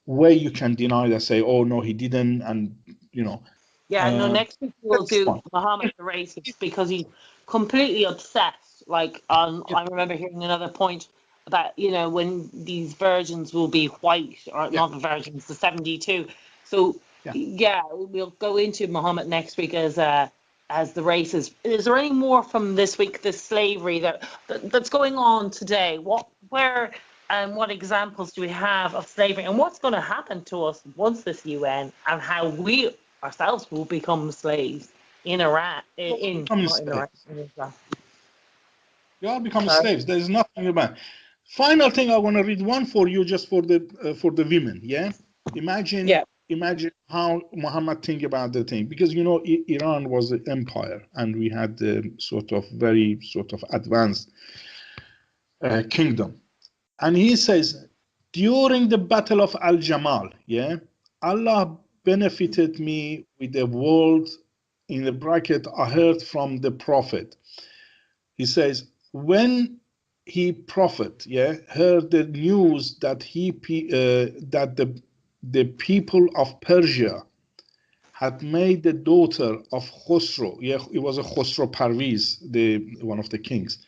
way you can deny that, say, oh no, he didn't, and you know. Yeah, no, next week we'll That's do fine. Mohammed the racist because he's completely obsessed. Like, Yeah, I remember hearing another point about, when these virgins will be white, or yeah, not the virgins, the 72. So, yeah. yeah, we'll go into Mohammed next week as the racist. Is there any more from this week, this slavery that's going on today? Where, and what examples do we have of slavery, and what's going to happen to us once this UN, and how we ourselves will become slaves in Iran, Becoming not in Iran, slaves. in Islam. You are becoming Sorry? slaves. There is nothing about. Final thing, I want to read one for you, just for the women. Yeah, Yeah. imagine how Muhammad think about the thing, because Iran was an empire, and we had the very advanced kingdom. And he says, during the battle of Al Jamal, yeah, Allah benefited me with the world, in the bracket I heard from the Prophet. He says, when he prophet, yeah, heard the news that that the people of Persia had made the daughter of Khosrow, yeah, it was a Khosrow Parviz, one of the kings,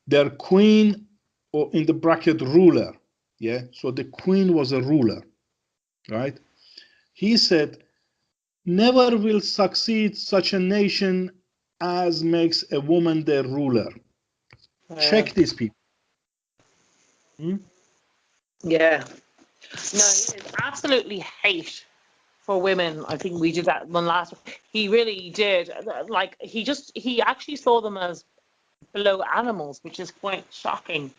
their queen, or in the bracket ruler, yeah. So the queen was a ruler, right? He said, never will succeed such a nation as makes a woman their ruler. Check these people. Hmm? Yeah. No, it's absolutely hate for women. I think we did that one last. He really did. Like, he actually saw them as below animals, which is quite shocking.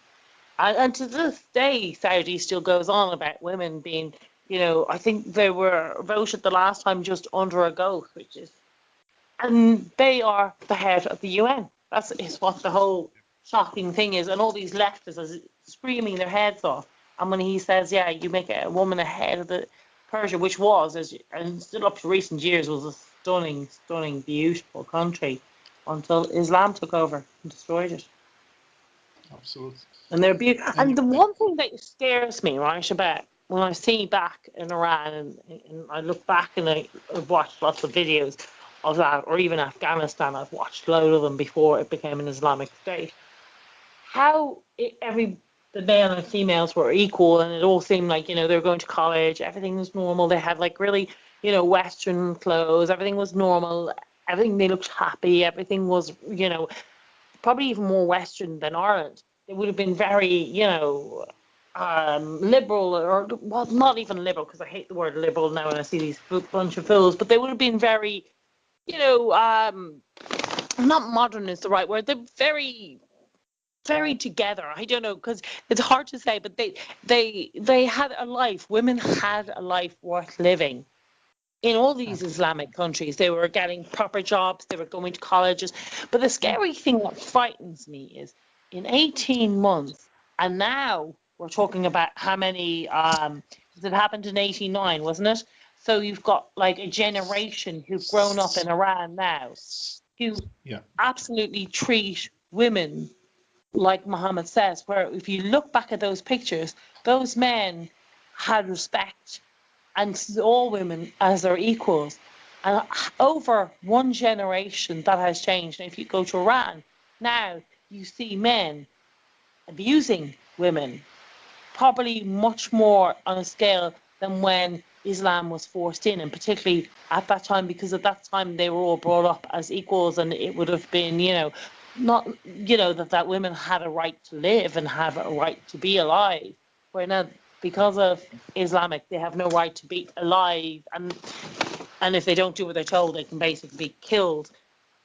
And to this day, Saudi still goes on about women being, I think they were voted the last time just under a goat, and they are the head of the UN. That's is what the whole shocking thing is. And all these leftists are screaming their heads off. And when he says, yeah, you make a woman a head of the Persia, which was, and still up to recent years, was a stunning, stunning, beautiful country until Islam took over and destroyed it. Absolutely. And they're beautiful. And And the one thing that scares me, right, about when I see back in Iran, and I look back and I've watched lots of videos of that, or even Afghanistan, I've watched a load of them before it became an Islamic state. How the male and females were equal, and it all seemed like, they were going to college, everything was normal. They had like really, Western clothes, everything was normal, everything, they looked happy, everything was, probably even more Western than Ireland. They would have been very, liberal, or, well, not even liberal, because I hate the word liberal now when I see these bunch of fools, but they would have been very, not modern is the right word. They're very, very together. I don't know, because it's hard to say, but they had a life. Women had a life worth living. In all these Islamic countries, they were getting proper jobs, they were going to colleges. But the scary thing that frightens me is in 18 months, and now we're talking about how many, it happened in 89, wasn't it? So you've got like a generation who've grown up in Iran now, who yeah, absolutely treat women like Mohammed says, where if you look back at those pictures, those men had respect and saw women as their equals. And over one generation, that has changed. And if you go to Iran, now you see men abusing women, probably much more on a scale than when Islam was forced in, and particularly at that time, because at that time they were all brought up as equals, and it would have been, not, that women had a right to live and have a right to be alive. Where now, because of Islamic, they have no right to be alive, and if they don't do what they're told, they can basically be killed.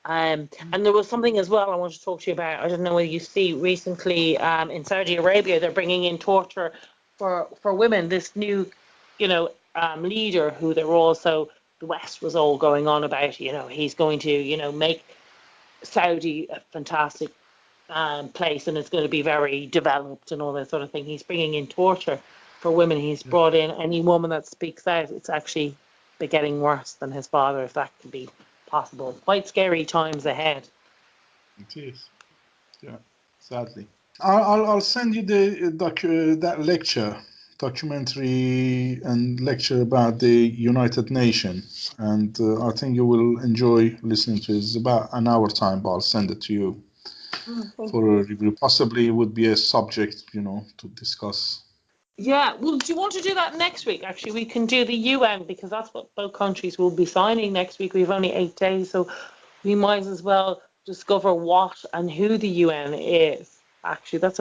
And there was something as well I want to talk to you about. I don't know whether you see recently, in Saudi Arabia, they're bringing in torture for women. This new, leader who they were also, the West was all going on about. He's going to, make Saudi a fantastic place, and it's going to be very developed and all that sort of thing. He's bringing in torture for women. He's brought in any woman that speaks out. It's actually getting worse than his father, if that can be possible. Quite scary times ahead. It is. Yeah, sadly. I'll send you the that documentary and lecture about the United Nations, and I think you will enjoy listening to it. It's about an hour time, but I'll send it to you for a review. Possibly it would be a subject, to discuss. Yeah, well, do you want to do that next week? Actually, we can do the UN, because that's what both countries will be signing next week. We've only 8 days, so we might as well discover what and who the UN is. Actually, that's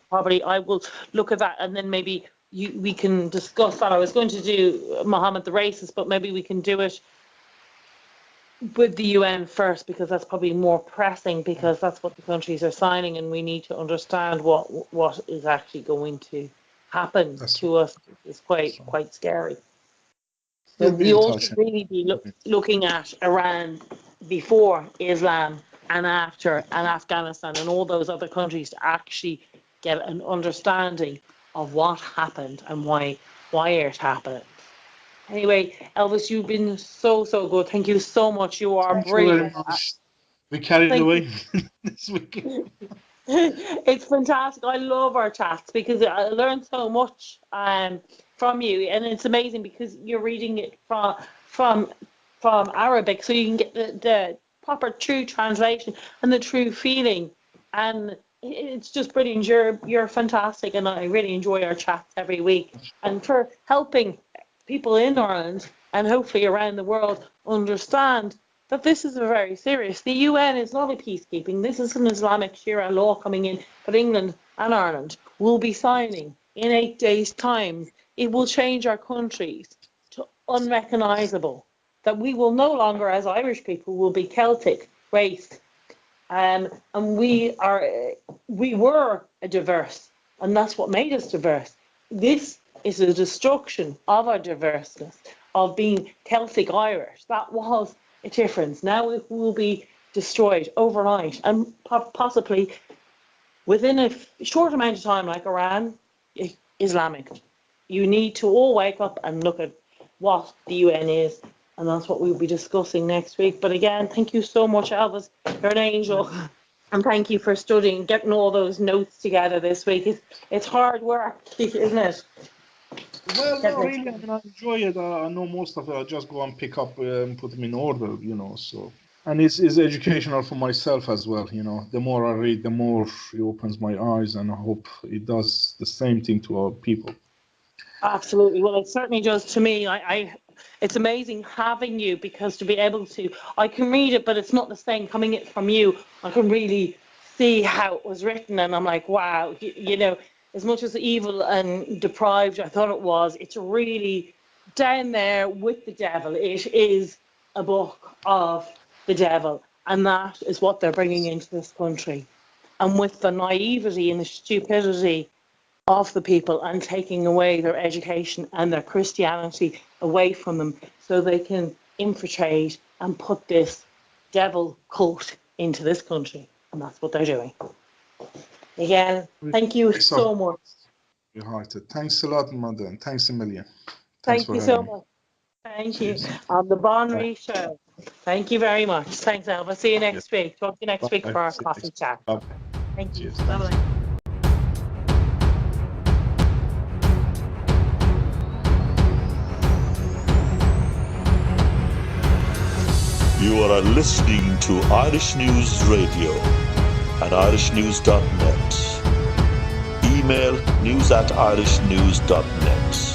probably, I will look at that, and then maybe we can discuss that. I was going to do Mohammed the racist, but maybe we can do it with the UN first, because that's probably more pressing, because that's what the countries are signing, and we need to understand what is actually going to happen to us. It's quite scary. So we all should really be looking at Iran before Islam and after, and Afghanistan and all those other countries, to actually get an understanding of what happened and why it happened. Anyway, Elvis, you've been so good. Thank you so much. You are brilliant. Thank you very much. We carried away this week. It's fantastic. I love our chats, because I learn so much from you, and it's amazing because you're reading it from Arabic, so you can get the proper true translation and the true feeling, and it's just brilliant. You're fantastic, and I really enjoy our chats every week, and for helping people in Ireland and hopefully around the world understand that this is very serious. The UN is not a peacekeeping. This is an Islamic Sharia law coming in, but England and Ireland will be signing in 8 days' time. It will change our countries to unrecognisable, that we will no longer, as Irish people, will be Celtic race. And we were a diverse, and that's what made us diverse. This is a destruction of our diverseness, of being Celtic Irish. That was a difference. Now it will be destroyed overnight, and possibly within a short amount of time, like Iran, Islamic. You need to all wake up and look at what the UN is, and that's what we'll be discussing next week. But again, thank you so much, Elvis. You're an angel. And thank you for studying, getting all those notes together this week. It's hard work, isn't it? Well, no, really, I enjoy it. I know most of it. I just go and pick up and put them in order, so. And it's educational for myself as well, The more I read, the more it opens my eyes, and I hope it does the same thing to our people. Absolutely. Well, it certainly does to me. It's amazing having you, because to be able to, I can read it, but it's not the same coming it from you. I can really see how it was written, and I'm like, wow, as much as evil and deprived I thought it was, it's really down there with the devil. It is a book of the devil, and that is what they're bringing into this country. And with the naivety and the stupidity of the people, and taking away their education and their Christianity away from them, so they can infiltrate and put this devil cult into this country. And that's what they're doing. Again, thank you so much. You're hearted. Thanks a lot, Mother. Thanks a million. Thank you so much. Thank you. On the Bonry Show. Thank you very much. Thanks, Alva. See you next week. Talk to you next week for our coffee chat. Thank you. Bye-bye. You are listening to Irish News Radio at irishnews.net. Email news@irishnews.net.